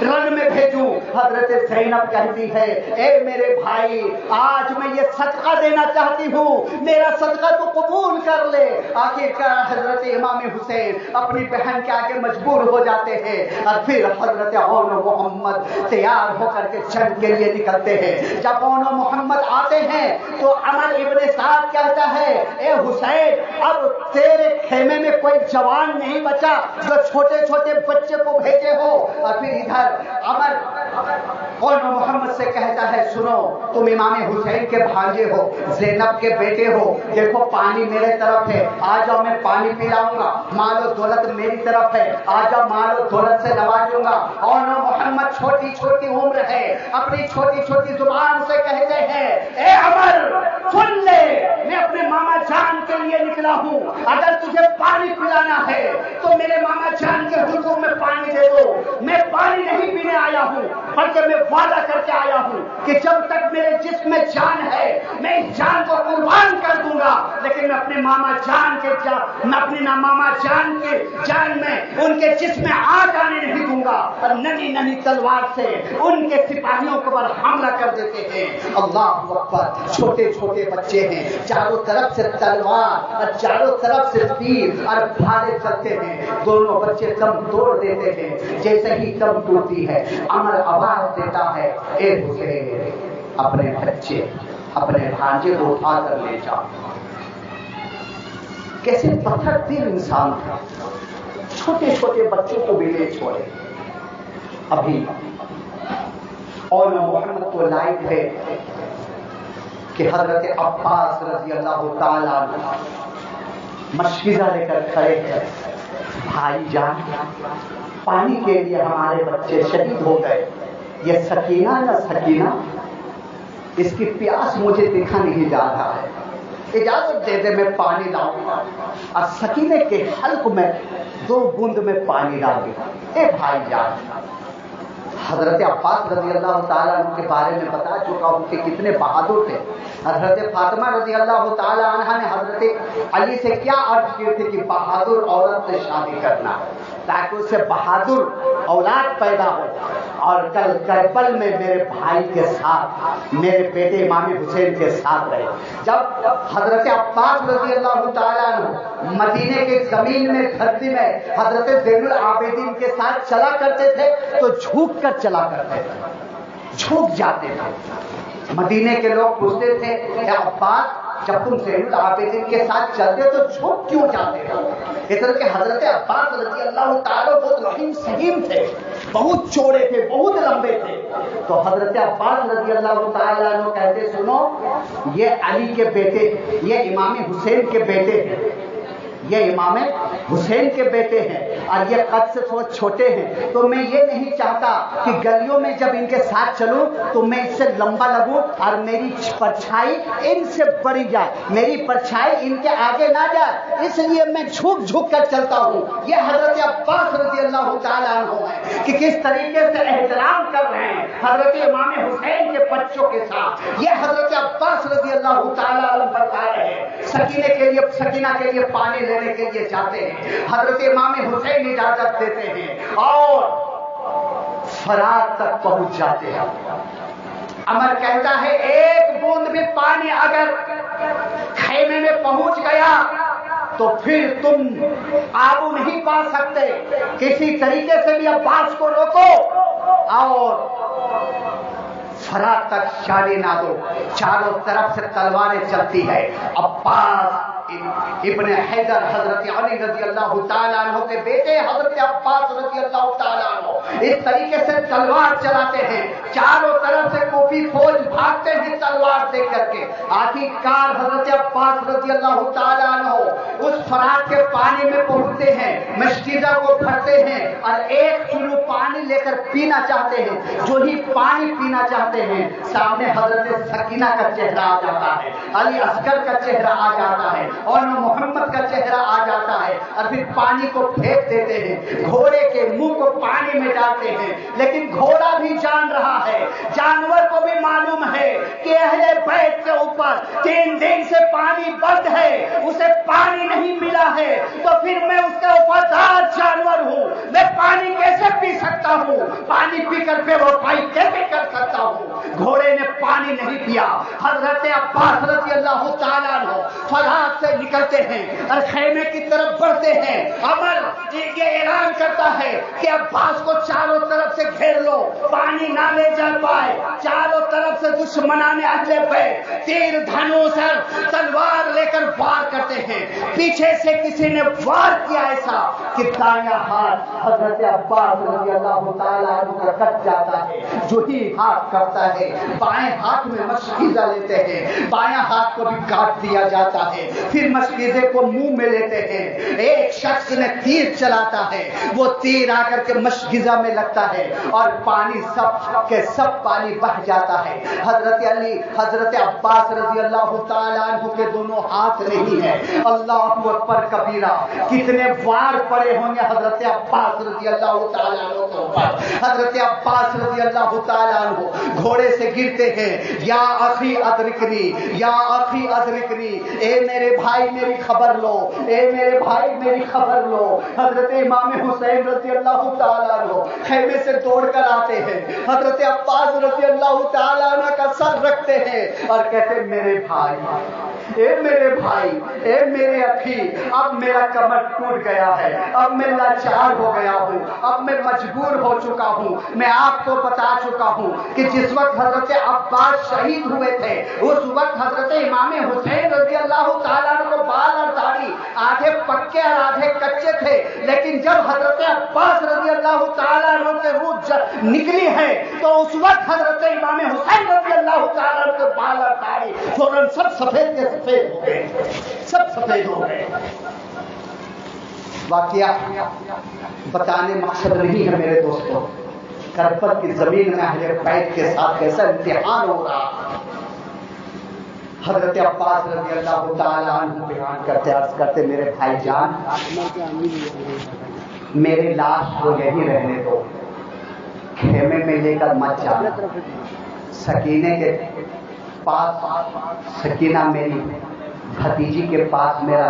رن میں بھیجوں؟ حضرت زینب کہتی ہے اے میرے بھائی آج میں یہ صدقہ دینا چاہتی ہوں، میرا صدقہ تو قبول کر لے. آخرکار حضرت امام حسین اپنی بہن کے آگے مجبور ہو جاتے ہیں اور پھر حضرت اون محمد تیار ہو کر کے جنگ کے لیے نکلتے ہیں. جب اون محمد آتے ہیں تو عمر ابن سعد کہتا ہے اے حسین اب تیرے خیمے میں کوئی جوان نہیں بچا جو چھوٹے چھوٹے بچے کو بھیجے ہو. اور پھر ادھر عمر اون محمد سے کہتا ہے سنو تم امام حسین کے بھانجے ہو، زینب کے بیٹے ہو، دیکھو پانی میرے طرف ہے، آ جاؤ میں پانی پلاؤں گا. مال و دولت میری طرف ہے، آ جاؤ مال و دولت سے نوازوں گا. اون محمد چھوٹی چھوٹی عمر ہے، اپنی چھوٹی چھوٹی زبان سے کہتے ہیں اے عمر سن لے میں اپنے ماما جان کے لیے نکلا ہوں، اگر تجھے پانی پلانا ہے تو میرے ماما جان کے حضور میں پانی دے دو. میں پانی نہیں پینے آیا ہوں بلکہ میں وعدہ کر کے آیا ہوں کہ جب تک میرے جسم میں جان ہے میں اس جان کو قربان کر دوں گا، لیکن میں اپنے ماما جان کے میں اپنے ماما جان کے جان میں ان کے جسم میں آگ آنے نہیں دوں گا. اور ننھی ننھی تلوار سے ان کے سپاہیوں پر حملہ کر دیتے ہیں. اللہ اکبر. چھوٹے چھوٹے بچے ہیں، چاروں طرف سے تلوار اور چاروں طرف سے تیر اور بھالے چلتے ہیں. دونوں بچے دم توڑ دیتے ہیں. جیسے ہی دم ٹوٹتی ہے عمر آواز دیتا ہے اے حسین اپنے بچے اپنے بھانجے کو اٹھا کر لے جاؤ. کیسے پتھر دل انسان تھا، چھوٹے چھوٹے بچوں کو بھی لے چھوڑے. ابھی اور محمد کو لائق ہے کہ حضرت عباس رضی اللہ تعالیٰ عنہ مشکزہ لے کر کھڑے ہیں بھائی جان پانی کے لیے ہمارے بچے شہید ہو گئے، یہ سکینہ نہ سکینہ اس کی پیاس مجھے دیکھا نہیں جا رہا ہے، اجازت دے دے میں پانی لاؤں گا. اور سکینے کے حلق میں 2 بوند میں پانی ڈال دیا. اے بھائی جان حضرت عباس رضی اللہ تعالیٰ عنہ کے بارے میں بتا چکا ہوں کہ کتنے بہادر تھے. حضرت فاطمہ رضی اللہ تعالیٰ عنہ نے حضرت علی سے کیا عرض کی تھی کہ بہادر عورت سے شادی کرنا. تاکہ اسے بہادر اولاد پیدا ہو اور کل کربل میں میرے بھائی کے ساتھ میرے بیٹے امام حسین کے ساتھ رہے۔ جب حضرت عباس رضی اللہ تعالیٰ عنہ مدینے کے زمین میں دھرتی میں حضرت زین العابدین کے ساتھ چلا کرتے تھے تو جھک کر چلا کرتے تھے، جھک جاتے تھے۔ مدینے کے لوگ پوچھتے تھے کہ عباس جب تم زین العابدین کے ساتھ چلتے تو جھک کیوں جاتے ہو؟ ادھر کہ حضرت عباس رضی اللہ تعالیٰ بہت رحیم سہیم تھے، بہت چوڑے تھے، بہت لمبے تھے۔ تو حضرت عباس رضی اللہ تعالیٰ عنہ کہتے سنو، یہ علی کے بیٹے، یہ امام حسین کے بیٹے ہیں، یہ امام حسین کے بیٹے ہیں اور یہ قد سے تھوڑے چھوٹے ہیں، تو میں یہ نہیں چاہتا کہ گلیوں میں جب ان کے ساتھ چلوں تو میں اس سے لمبا لگوں اور میری پرچھائی ان سے بڑی جائے، میری پرچھائی ان کے آگے نہ جائے، اس لیے میں جھک جھک کر چلتا ہوں۔ یہ حضرت عباس رضی اللہ تعالیٰ عنہ ہے کہ کس طریقے سے احترام کر رہے ہیں حضرت امام حسین کے بچوں کے ساتھ۔ یہ حضرت عباس رضی اللہ تعالیٰ عنہ بتا رہے ہیں سکینہ کے لیے پانی لینے کے لیے جاتے ہیں، حضرت امام حسین اجازت دیتے ہیں اور فرات تک پہنچ جاتے ہیں۔ عمر کہتا ہے ایک بوند بھی پانی اگر خیمے میں پہنچ گیا تو پھر تم قابو نہیں پا سکتے، کسی طریقے سے بھی عباس کو روکو اور فرات تک جانے نہ دو۔ چاروں طرف سے تلواریں چلتی ہے۔ عباس ابن حیدر حضرت علی رضی اللہ تعالیٰ عنہ کے بیٹے حضرت عباس رضی اللہ تعالیٰ عنہ اس طریقے سے تلوار چلاتے ہیں، چاروں طرف سے کوفی فوج بھاگتے ہیں تلوار دے کر کے۔ آخرکار حضرت عباس رضی اللہ تعالیٰ عنہ اس فرات کے پانی میں پہنچتے ہیں، مشکیزہ کو بھرتے ہیں اور ایک چلو پانی لے کر پینا چاہتے ہیں۔ جو ہی پانی پینا چاہتے ہیں سامنے حضرت سکینہ کا چہرہ آ جاتا ہے، علی اصغر کا چہرہ آ جاتا ہے اور محمد کا چہرہ آ جاتا ہے اور پھر پانی کو پھینک دیتے ہیں، گھوڑے کے منہ کو پانی میں ڈالتے ہیں۔ لیکن گھوڑا بھی جان رہا ہے، جانور کو بھی معلوم ہے کہ اہل بیت کے اوپر 3 دن سے پانی بند ہے، اسے پانی نہیں ملا ہے، تو پھر میں اس کا وفادار جانور ہوں، میں پانی کیسے پی سکتا ہوں، پانی پی کر بے وفائی کیسے کر سکتا ہوں؟ گھوڑے نے پانی نہیں پیا۔ حضرت عباس رضی اللہ تعالیٰ عنہ فرات سے نکلتے ہیں اور خیمے کی طرف بڑھتے ہیں۔ عمر یہ اعلان کرتا ہے کہ عباس کو چاروں طرف سے گھیر لو، پانی نہ لے جا پائے۔ چاروں طرف سے دشمنان اہل بیت تیر دھنوس اور تلوار لے کر وار کرتے ہیں۔ پیچھے سے کسی نے وار کیا ایسا کہ دایاں ہاتھ حضرت عباس رضی اللہ تعالیٰ عنہ کا کٹ جاتا ہے۔ جو ہی ہاتھ کٹتا ہے بائیں ہاتھ میں مشکیزہ لیتے ہیں، بایاں ہاتھ کو بھی کاٹ دیا جاتا ہے، پھر مشکیزے کو منہ میں لیتے ہیں۔ ایک شخص نے تیر چلاتا ہے، وہ تیر آ کر کے مشکیزہ میں لگتا ہے اور پانی سب کے سب پانی بہ جاتا ہے۔ حضرت علی حضرت عباس رضی اللہ تعالیٰ عنہ کے دونوں ہاتھ نہیں ہیں۔ اللہ اکبر کبیرہ، کتنے وار پڑے ہوں گے حضرت عباس رضی اللہ تعالیٰ عنہ کے اوپر۔ حضرت عباس رضی اللہ تعالیٰ عنہ گھوڑے سے گرتے ہیں، یا اخی ادرکنی، یا اخی ادرکنی، اے میرے بھائی میری خبر لو، اے میرے بھائی میری خبر لو۔ حضرت امام حسین رضی اللہ تعالیٰ عنہ خیمے سے دوڑ کر آتے ہیں، حضرت عباس رضی اللہ تعالیٰ عنہ کا سر رکھتے ہیں اور کہتے ہیں میرے بھائی، اے میرے بھائی، اے میرے اخی، اب میرا کمر ٹوٹ گیا ہے، اب میں لاچار ہو گیا ہوں، اب میں مجبور ہو چکا ہوں۔ میں آپ کو بتا چکا ہوں کہ جس وقت حضرت عباس شہید ہوئے تھے اس وقت حضرت امام حسین رضی اللہ تعالیٰ عنہ کو بال اور داڑھی آدھے پکے اور آدھے کچے تھے، لیکن جب حضرت عباس رضی اللہ تعالیٰ عنہ کے روح نکلی ہے تو اس وقت حضرت امام حسین رضی اللہ تعالیٰ عنہ کے بال اور داڑھی فوراً سب سفید کے سفید ہو گئے، سب سفید ہو گئے۔ واقعہ بتانے مقصد نہیں ہے میرے دوستوں، کربلا کی زمین میں اہل بیت کے ساتھ کیسا امتحان ہو رہا۔ حضرت عباس رضی اللہ تعالیٰ عنہ بیان کرتے میرے بھائی جان، میری لاش کو یہی رہنے دو، خیمے میں لے کر مت جانا۔ سکینے کے پاس، سکینہ میری بھتیجی کے پاس میرا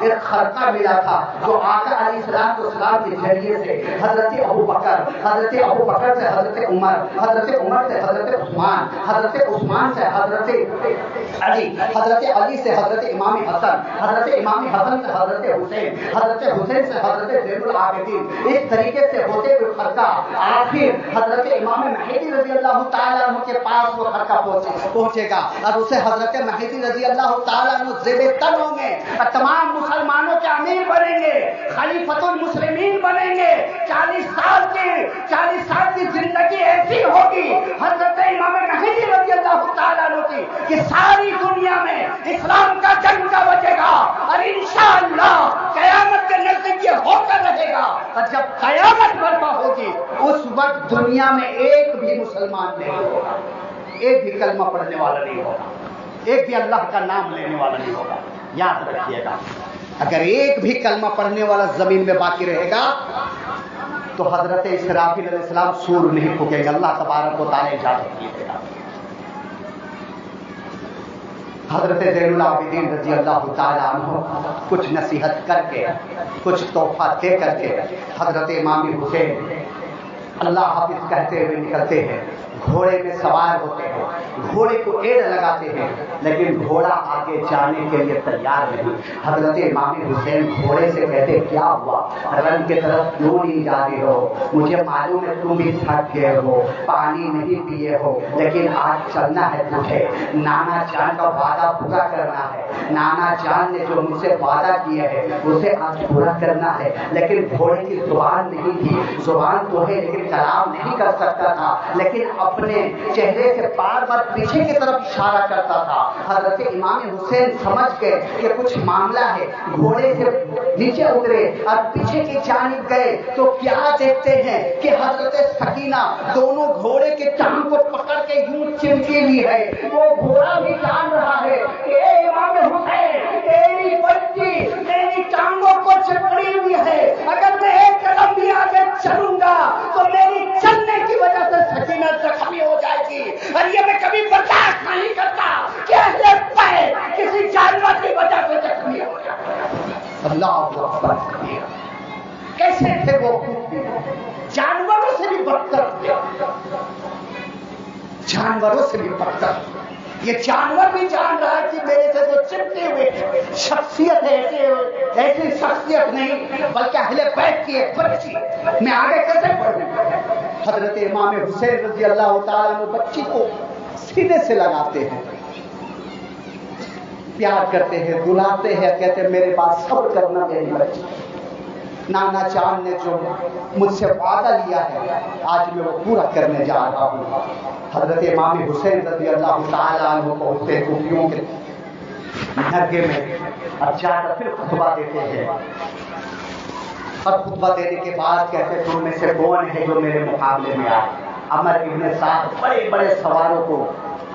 ایک خرقہ ملا تھا، جو آقا علیہ السلام کے ذریعے سے حضرت ابو بکر سے حضرت عمر، حضرت عمر سے حضرت عثمان، حضرت عثمان سے حضرت علی، حضرت علی سے حضرت امام حسن، حضرت امام حسن سے حضرت حسین، حضرت حسین سے حضرت زین العابدین، اس طریقے سے ہوتے ہوئے خرقہ آخر حضرت امام مہدی رضی اللہ تعالیٰ عنہ کے پاس وہ خرقہ پہنچے گا اور اسے حضرت مہدی رضی اللہ تعالیٰ عنہ زیب تن ہوں گے اور تمام مسلمانوں کے امیر بنیں گے، خلیفۃ المسلمین بنیں گے۔ 40 سال کی زندگی ایسی ہوگی حضرت امام مہدی رضی اللہ تعالیٰ عنہ کی کہ ساری دنیا میں اسلام کا ڈنکا بجے گا اور انشاءاللہ قیامت کے نزدیک یہ ہو کر رہے گا۔ اور جب قیامت برپا ہوگی اس وقت دنیا میں ایک بھی مسلمان نہیں ہوگا، ایک بھی کلمہ پڑھنے والا نہیں ہوگا، ایک بھی اللہ کا نام لینے والا نہیں ہوگا۔ یاد رکھیے گا، اگر ایک بھی کلمہ پڑھنے والا زمین میں باقی رہے گا تو حضرت اسرافیل علیہ السلام سور نہیں پھونکیں گے، اللہ تبارک و تعالیٰ اجازت دیے گا۔ حضرت زین العابدین رضی اللہ تعالیٰ عنہ کچھ نصیحت کر کے، کچھ تحفہ دے کر کے حضرت امام حسین اللہ حافظ کہتے ہوئے نکلتے ہیں، گھوڑے میں سوار ہوتے ہیں، گھوڑے کو ایڑ لگاتے ہیں لیکن گھوڑا آگے جانے کے لیے تیار نہیں۔ حضرت امام حسین گھوڑے سے کہتے کیا ہوا، رن کی طرف کیوں نہیں جا رہے ہو، مجھے معلوم ہے تم بھی تھک گئے ہو، پانی نہیں پیے ہو، لیکن آج چلنا ہے تجھے، نانا جان کا وعدہ پورا کرنا ہے، نانا جان نے جو مجھ سے وعدہ کیا ہے اسے آج پورا کرنا ہے۔ لیکن گھوڑے کی زبان نہیں تھی، زبان تو ہے لیکن کلام نہیں کر سکتا تھا، لیکن اپنے چہرے سے بار بار پیچھے کی طرف اشارہ کرتا تھا۔ حضرت امام حسین سمجھ گئے کہ کچھ معاملہ ہے، گھوڑے سے نیچے اترے اور پیچھے کی جانب گئے تو کیا دیکھتے ہیں کہ حضرت سکینہ دونوں گھوڑے کے ٹانگ کو پکڑ کے یوں چمکی ہوئی ہے۔ وہ گھوڑا بھی جان رہا ہے کہ اے امام حسین تیری بچی میری ٹانگوں کو چپڑی ہوئی ہے، اگر میں ایک قدم بھی آگے چلوں گا تو میری چلنے کی وجہ سے سکینہ زخمی ہو جائے گی، اور یہ میں کبھی برداشت نہیں کرتا کہ ایسے پیر کسی جانور کی وجہ سے زخمی ہو جائے۔ اللہ اکبر کبیر، کیسے تھے وہ جانوروں سے بھی بدتر تھے، جانوروں سے بھی بدتر۔ یہ جانور بھی جان رہا ہے کہ میرے سے تو چپتے ہوئے شخصیت ہے، ایسی شخصیت نہیں بلکہ اہل بیت کی ایک بچی، میں آگے کیسے بڑھوں۔ حضرت امام حسین رضی اللہ تعالیٰ عنہ بچی کو سینے سے لگاتے ہیں، پیار کرتے ہیں، دلاتے ہیں، کہتے ہیں میرے بات صبر کرنا میری بچی، نانا جان نے جو مجھ سے وعدہ لیا ہے آج میں وہ پورا کرنے جا رہا ہوں۔ حضرت امام حسین رضی اللہ تعالیٰ عنہ پہنچتے خوبیوں کے نرگے میں اور جا کر پھر خطبہ دیتے ہیں، اور خطبہ دینے کے بعد کہتے تم میں سے کون ہے جو میرے مقابلے میں آئے۔ عمر ابن سعد بڑے بڑے سواروں کو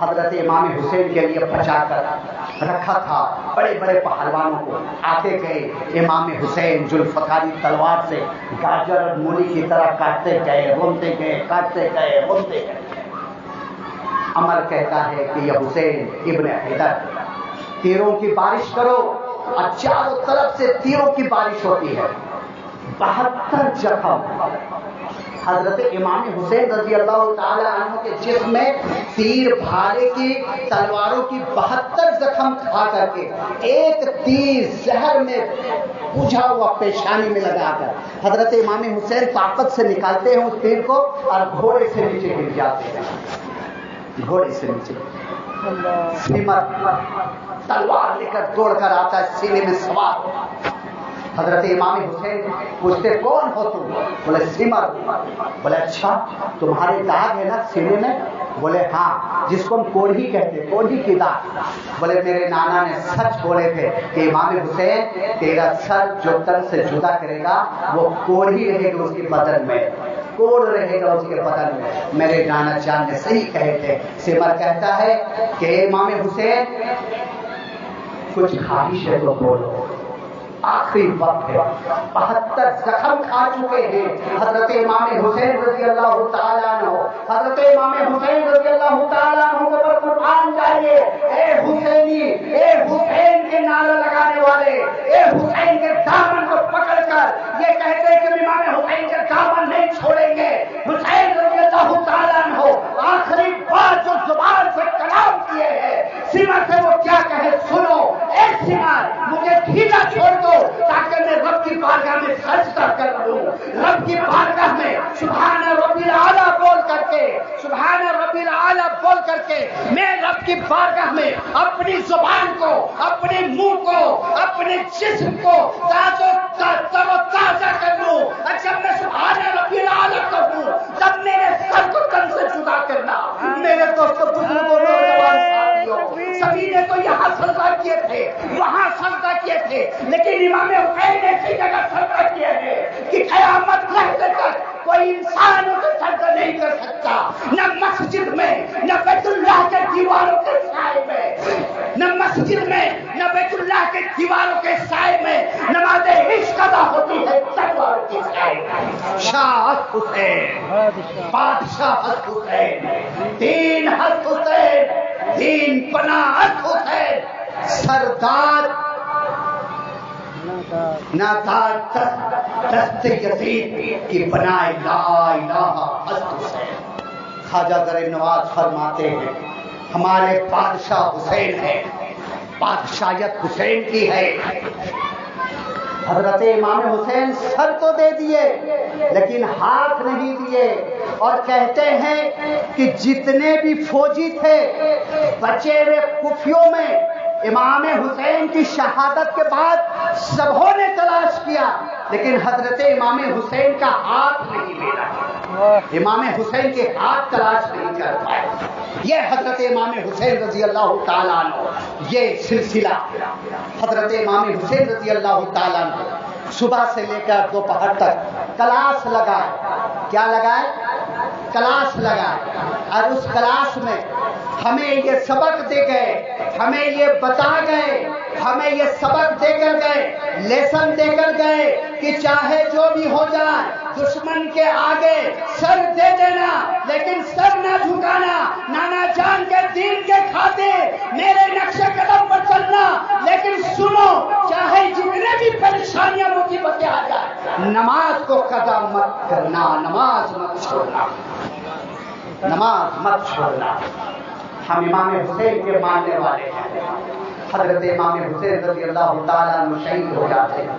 حضرت امام حسین کے لیے بچا کر رکھا تھا، بڑے بڑے پہلوانوں کو آتے گئے، امام حسین ذوالفقاری تلوار سے گاجر اور مولی کی طرح کاٹتے گئے، رونتے گئے، کاٹتے گئے، رونتے گئے۔ عمر کہتا ہے کہ یہ حسین ابن حیدر، تیروں کی بارش کرو، اور چاروں طرف سے تیروں کی بارش ہوتی ہے۔ 72 زخم حضرت امام حسین رضی اللہ تعالی عنہ کے جسم میں تیر بھالے کی تلواروں کی 72 زخم کھا کر کے ایک تیر زہر میں بجھا ہوا پیشانی میں لگا کر حضرت امام حسین طاقت سے نکالتے ہیں اس تیر کو اور گھوڑے سے نیچے گر جاتے ہیں، گھوڑے سے نیچے سمر تلوار لے کر دوڑ کر آتا ہے، سینے میں سوار۔ حضرت امام حسین پوچھتے کون ہو تم؟ بولے سمر۔ بولے اچھا تمہارے داغ ہے نا سینے میں؟ بولے ہاں، جس کو ہم کوڑھی کہتے، کوڑھی کی داغ۔ بولے میرے نانا نے سچ بولے تھے کہ امام حسین تیرا سر جو تن سے جدا کرے گا وہ کوڑھی رہے گا اس کے بدن میں، کوڑ رہے گا اس کے بدن میں۔ میرے نانا جان نے صحیح کہے تھے۔ سمر کہتا ہے کہ امام حسین کچھ خواہش ہے تو بولو، آخری وقت ہے، 72 زخم کھا چکے ہیں حضرت امام حسین رضی اللہ تعالیٰ عنہ۔ حضرت امام حسین رضی اللہ تعالیٰ عنہ کے اوپر قرآن چاہیے، اے حسینی، اے حسین کے نعرہ لگانے والے، اے حسین کے دامن کو پکڑ کر یہ کہتے ہیں کہ امام حسین کے دامن نہیں چھوڑیں گے۔ حسین رضی اللہ تعالیٰ عنہ آخری بار جو زبان سے کلام کیے ہیں، سمر سے وہ کیا کہے سنو، اے سمر مجھے ڈھیلا چھوڑ دو تاکہ میں رب کی بارگاہ میں سجدہ کر لوں، رب کی بارگاہ میں سبحان ربی الاعلیٰ بول کر کے، سبحان ربی الاعلیٰ بول کر کے میں رب کی بارگاہ میں اپنی زبان کو، اپنے منہ کو، اپنے جسم کو تر و تازہ کر لوں۔ اور جب میں سبحان ربی الاعلیٰ کہوں تب میرے سر کو تن سے جدا کرنا۔ میرے دوستوں، بزرگوں، نوجوان ساتھیوں، سبھی نے تو یہاں سجدہ کیے تھے، وہاں سجدہ کیے تھے، لیکن امام حسین ایسی جگہ سجدہ کیے ہیں کہ قیامت رہتے تک کوئی انسان اسے سجدہ نہیں کر سکتا، نہ مسجد میں، نہ بیت اللہ کے دیواروں کے سائے میں، نہ مسجد میں، نہ بیت اللہ کے دیواروں کے سائے میں نماز عشق ادا ہوتی ہے تلواروں کے سائے میں۔ شاہ حسین، بادشاہ حسین، دین حسین، دین پناہ حسین، سردار نادار دست یزید کی بنائے لا الہ حسین۔ خواجہ در نواز فرماتے ہیں ہمارے بادشاہ حسین ہے، بادشاہیت حسین کی ہے۔ حضرت امام حسین سر تو دے دیے لیکن ہاتھ نہیں دیے، اور کہتے ہیں کہ جتنے بھی فوجی تھے بچے ہوئے خفیوں میں امام حسین کی شہادت کے بعد سبوں نے تلاش کیا لیکن حضرت امام حسین کا ہاتھ نہیں ملا، امام حسین کے ہاتھ تلاش نہیں کر پائے۔ یہ حضرت امام حسین رضی اللہ تعالیٰ عنہ، یہ سلسلہ حضرت امام حسین رضی اللہ تعالیٰ عنہ صبح سے لے کر دوپہر تک کلاس لگائے۔ کیا لگائے؟ کلاس لگائے، اور اس کلاس میں ہمیں یہ سبق دے گئے، ہمیں یہ بتا گئے، ہمیں یہ سبق دے کر گئے، لیسن دے کر گئے کہ چاہے جو بھی ہو جائے دشمن کے آگے سر دے دینا لیکن سر نہ جھکانا، نانا جان کے دین کے خاطر میرے نقش قدم پر چلنا، لیکن سنو چاہے جتنے بھی پریشانیاں مصیبتیں آ جائے نماز کو قضا مت کرنا، نماز مت چھوڑنا، نماز مت چھوڑنا۔ ہم امام حسین کے ماننے والے ہیں۔ حضرت امام حسین رضی اللہ تعالیٰ عنہ شہید ہو جاتے ہیں،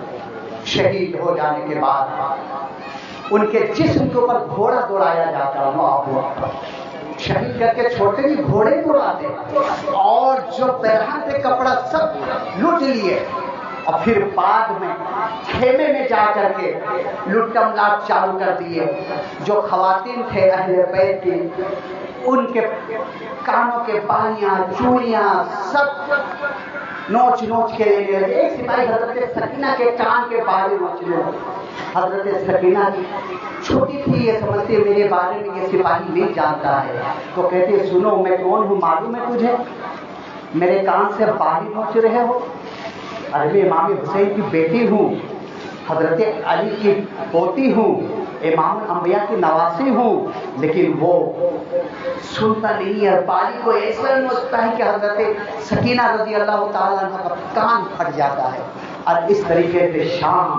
شہید ہو جانے کے بعد ان کے جسم کے اوپر گھوڑا دوڑایا جاتا ہے، شہید کر کے چھوٹے ہی گھوڑے دوڑاتے اور جو پہنا تھے کپڑا سب لوٹ لیے، اور پھر بعد میں خیمے میں جا کر کے لٹم لاٹ چالو کر دیے۔ جو خواتین تھے اہل بیت کی ان کے کانوں کے بالیاں، چوڑیاں سب نوچ نوچ کے لینے لگے۔ ایک سپاہی حضرت سکینہ کے کان کے بالیں نوچنے لگے۔ حضرت سکینہ چھوٹی تھی، یہ سمجھتے میرے بارے میں یہ سپاہی نہیں جانتا ہے، تو کہتے سنو میں کون ہوں معلوم ہے تجھے؟ میرے کان سے بالی نوچ رہے ہو؟ ارے میں امام حسین کی بیٹی ہوں، حضرت علی کی پوتی ہوں، امام انبیاء کی نواسی ہوں، لیکن وہ سنتا نہیں ہے، بالی کو ایسا نوچتا ہے کہ حضرت سکینہ رضی اللہ تعالیٰ عنہ کا کان پھٹ جاتا ہے۔ اور اس طریقے سے شام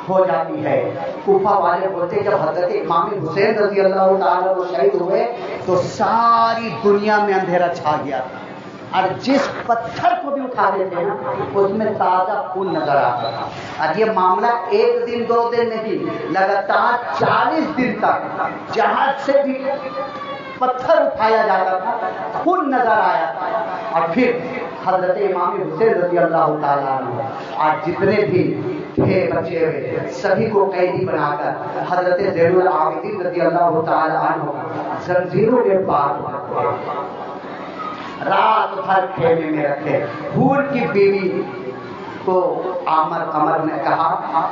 ہو جاتی ہے۔ کوفہ والے بولتے جب حضرت امام حسین رضی اللہ تعالیٰ عنہ شہید ہوئے تو ساری دنیا میں اندھیرا چھا گیا تھا، اور جس پتھر کو بھی اٹھا دیتے نا اس میں تازہ خون نظر آتا تھا۔ اور یہ معاملہ ایک دن دو دن نہیں، لگاتار 40 دن تک جہاں سے بھی پتھر اٹھایا جاتا تھا خون نظر آیا تھا۔ اور پھر حضرت امام حسین رضی اللہ تعالیٰ عنہ آج جتنے بھی تھے بچے ہوئے سبھی کو قیدی بنا کر حضرت زین العابدین رضی اللہ تعالیٰ عنہ زنجیروں کے بعد رات بھر خیمے میں رکھے۔ حور کی بیوی کو عمر نے کہا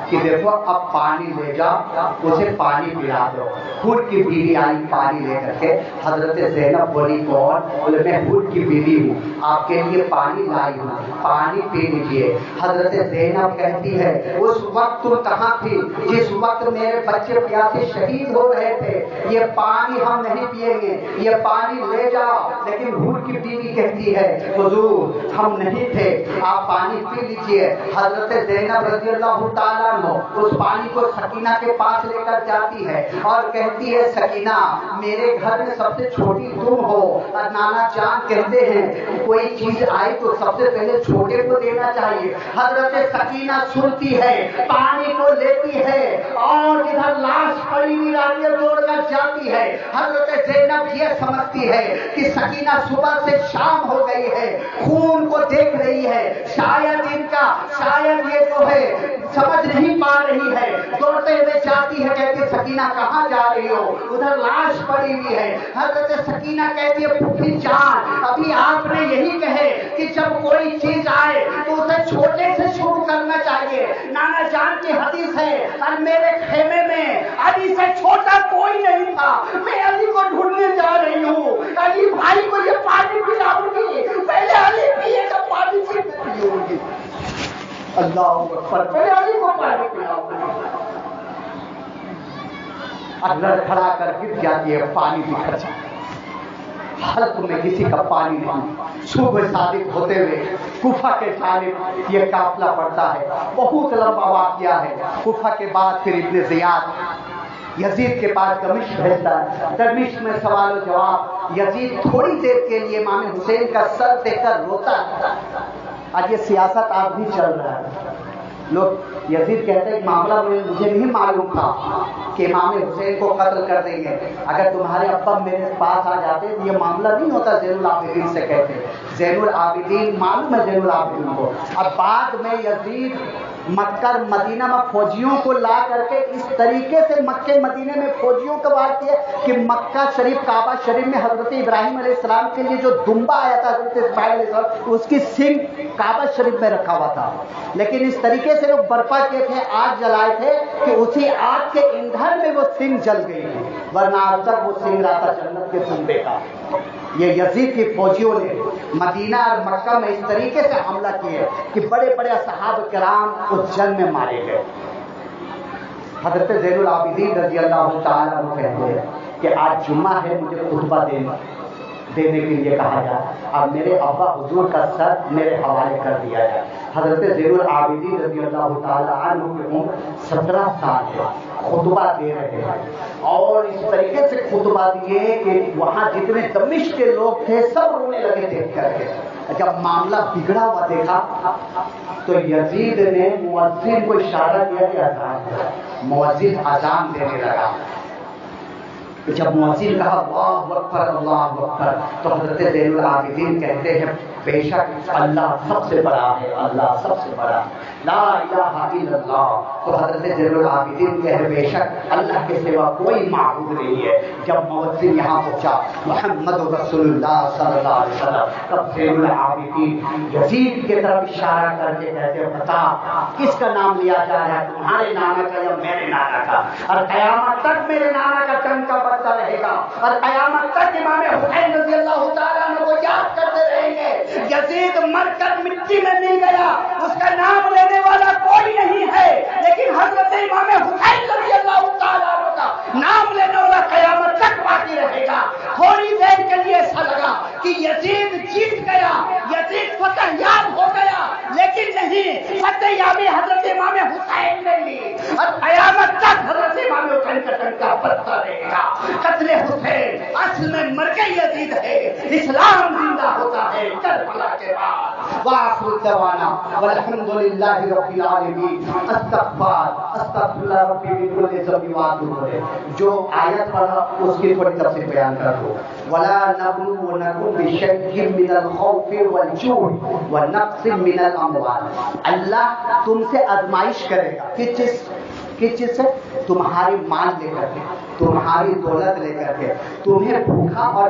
کہ دیکھو اب پانی لے جاؤ، اسے پانی پلا دو۔ حور کی بیوی آئی پانی لے کر کے، حضرت زینب بولی کون؟ بولے میں حور کی بیوی ہوں، آپ کے لیے پانی لائی ہوں، پانی پی لیجیے۔ حضرت زینب کہتی ہے اس وقت تم کہاں تھی جس وقت میرے بچے پیاسے شہید ہو رہے تھے؟ یہ پانی ہم نہیں پیئیں گے، یہ پانی لے جاؤ۔ لیکن حور کی بیوی کہتی ہے حضور ہم نہیں تھے، آپ پانی پی لیجیے۔ حضرت زینب رضی اللہ تعالیٰ عنہ اس پانی کو سکینہ کے پاس لے کر جاتی ہے اور کہتی ہے سکینہ میرے گھر میں سب سے چھوٹی تم ہو، اور نانا جان کہتے ہیں کوئی چیز آئی تو سب سے پہلے چھوٹے کو دینا چاہیے۔ حضرت سکینہ سنتی ہے، پانی کو لیتی ہے اور ادھر لاش پڑی ہوئی راتیں توڑ کر جاتی ہے۔ حضرت زینب یہ سمجھتی ہے کہ سکینہ صبح سے شام ہو گئی ہے، خون کو دیکھ رہی ہے، شاید یہ تو ہے سمجھ نہیں پا رہی ہے، دوڑتے ہوئے جاتی ہے، کہتی ہے سکینہ کہاں جا رہی ہو؟ ادھر لاش پڑی ہوئی ہے۔ حضرت سکینہ کہتی ہے پھوپھی جان ابھی آپ نے یہی کہے کہ جب کوئی چیز آئے تو اسے چھوٹے سے شروع کرنا چاہیے۔ نانا جان کی حدیث ہے اور میرے خیمے میں علی سے چھوٹا کوئی نہیں تھا، میں علی کو ڈھونڈنے جا رہی ہوں، علی بھائی کو یہ پانی پلاؤں گی، پہلے علی پیے گا پانی سے پیوں گی۔ اللہ اکبر، پہلے علی کو پانی پلاؤں گی۔ اگر کھڑا کر گر جاتی ہے، پانی بھی کھڑا، حلق میں کسی کا پانی نہیں۔ صبح صادق ہوتے ہوئے کوفہ کے جانب یہ قافلہ پڑتا ہے، بہت لمبا واقعہ ہے۔ کوفہ کے بعد پھر ابن زیاد یزید کے پاس دمشق بھیجتا ہے، دمشق میں سوال و جواب، یزید تھوڑی دیر کے لیے امام حسین کا سر دیکھ کر روتا ہے۔ آج یہ سیاست آج بھی چل رہا ہے، لوگ یزید کہتے ہیں کہ معاملہ مجھے نہیں معلوم تھا کہ امام حسین کو قتل کر دیں گے، اگر تمہارے ابا میرے پاس آ جاتے تو یہ معاملہ نہیں ہوتا۔ زین العابدین سے کہتے زین العابدین، معلوم ہے زین العابدین کو۔ اب بعد میں یزید مکہ مدینہ میں فوجیوں کو لا کر کے اس طریقے سے مکہ مدینے میں فوجیوں کا وار کیا کہ مکہ شریف کعبہ شریف میں حضرت ابراہیم علیہ السلام کے لیے جو دمبا آیا تھا حضرت اسماعیل علیہ السلام، اس کی سنگ کعبہ شریف میں رکھا ہوا تھا، لیکن اس طریقے سے لوگ برپا کیے تھے، آگ جلائے تھے کہ اسی آگ کے ایندھن میں وہ سنگ جل گئی تھی، ورنہ آج تک وہ سنگ رہا تھا جنت کے دمبے کا۔ یہ یزید کی فوجیوں نے مدینہ اور مکہ میں اس طریقے سے حملہ کیے کہ بڑے بڑے اصحاب کرام اس جنگ میں مارے گئے۔ حضرت زین العابدین رضی اللہ تعالیٰ عنہ کہتے ہیں کہ آج جمعہ ہے، مجھے خطبہ دینے کے لیے کہا جائے اور میرے ابا حضور کا سر میرے حوالے کر دیا جائے۔ حضرت زین العابدین رضی اللہ تعالیٰ عنہ کی عمر 17 سال ہے، خطبہ دے رہے ہیں اور اس طریقے سے خطبہ دیے کہ وہاں جتنے دمشق کے لوگ تھے سب رونے لگے دیکھ کر کے۔ جب معاملہ بگڑا ہوا دیکھا تو یزید نے مؤذن کو اشارہ کیا کہ اذان دو، مؤذن اذان دینے لگا۔ جب مؤذن کہا اللہ اکبر اللہ اکبر تو حضرت زین العابدین کہتے ہیں بے شک اللہ سب سے بڑا ہے، اللہ سب سے بڑا، لا الہ الا اللہ۔ تو حضرت زین العابدین کہے بے شک اللہ کے سوا کوئی معبود نہیں ہے۔ جب مؤذن یہاں پہنچا محمد رسول اللہ صلی اللہ علیہ وسلم، تب زین العابدین یزید کی طرف اشارہ کر کے کہتے ہیں بتا کس کا نام لیا جا رہا ہے، تمہارے نانا کا یا میرے نانا کا؟ اور قیامت تک میرے نانا کا ٹنکا بجتا رہے گا اور قیامت تک امام حسین رضی اللہ تعالیٰ عنہ کو یاد کرتے رہیں گے۔ یزید مر کر مٹی میں مل گیا، اس کا نام لینے والا کوئی نہیں ہے، لیکن حضرت امام حسین رضی اللہ تعالیٰ عنہ کا نام لینے والا قیامت تک باقی رہے گا۔ تھوڑی دیر کے لیے ایسا لگا کہ یزید جیت گیا، یزید فتح یاب ہو گیا، لیکن نہیں، فتح یابی حضرت امام حسین نے لی اور قیامت تک حضرت امام حسین کا ٹنکا بجتا رہے گا۔ قتل حسین اصل میں مرکز یزید ہے، اسلام زندہ ہوتا ہے کربلا کے بعد۔ وآخر دعوانا والحمد للہ رب العالمین۔ استغفر اللہ ربی من کل ذنب واتوب الیہ۔ جو آیت پڑھا اس کی تھوڑی تفصیل بیان کر دو۔ ولا نبلونکم بشیء من الخوف والجوع ونقص من الاموال۔ اللہ تم سے آزمائش کرے گا کس چیز سے؟ تمہاری مال لے کر کے، تمہاری دولت لے کر کے، تمہیں بھوکا اور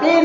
3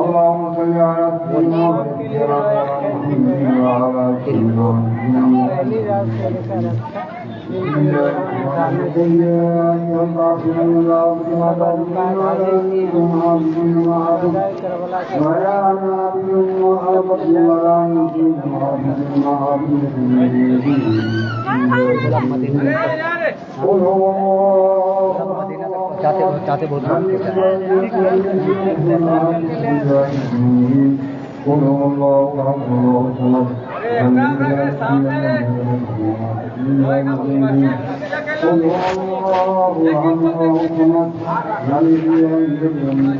اللهم صل على سيدنا محمد وعلى سيدنا چاہتے بہت کام ہوتا ہے. قل هو الله احد الله الصمد لم يلد ولم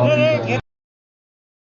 يولد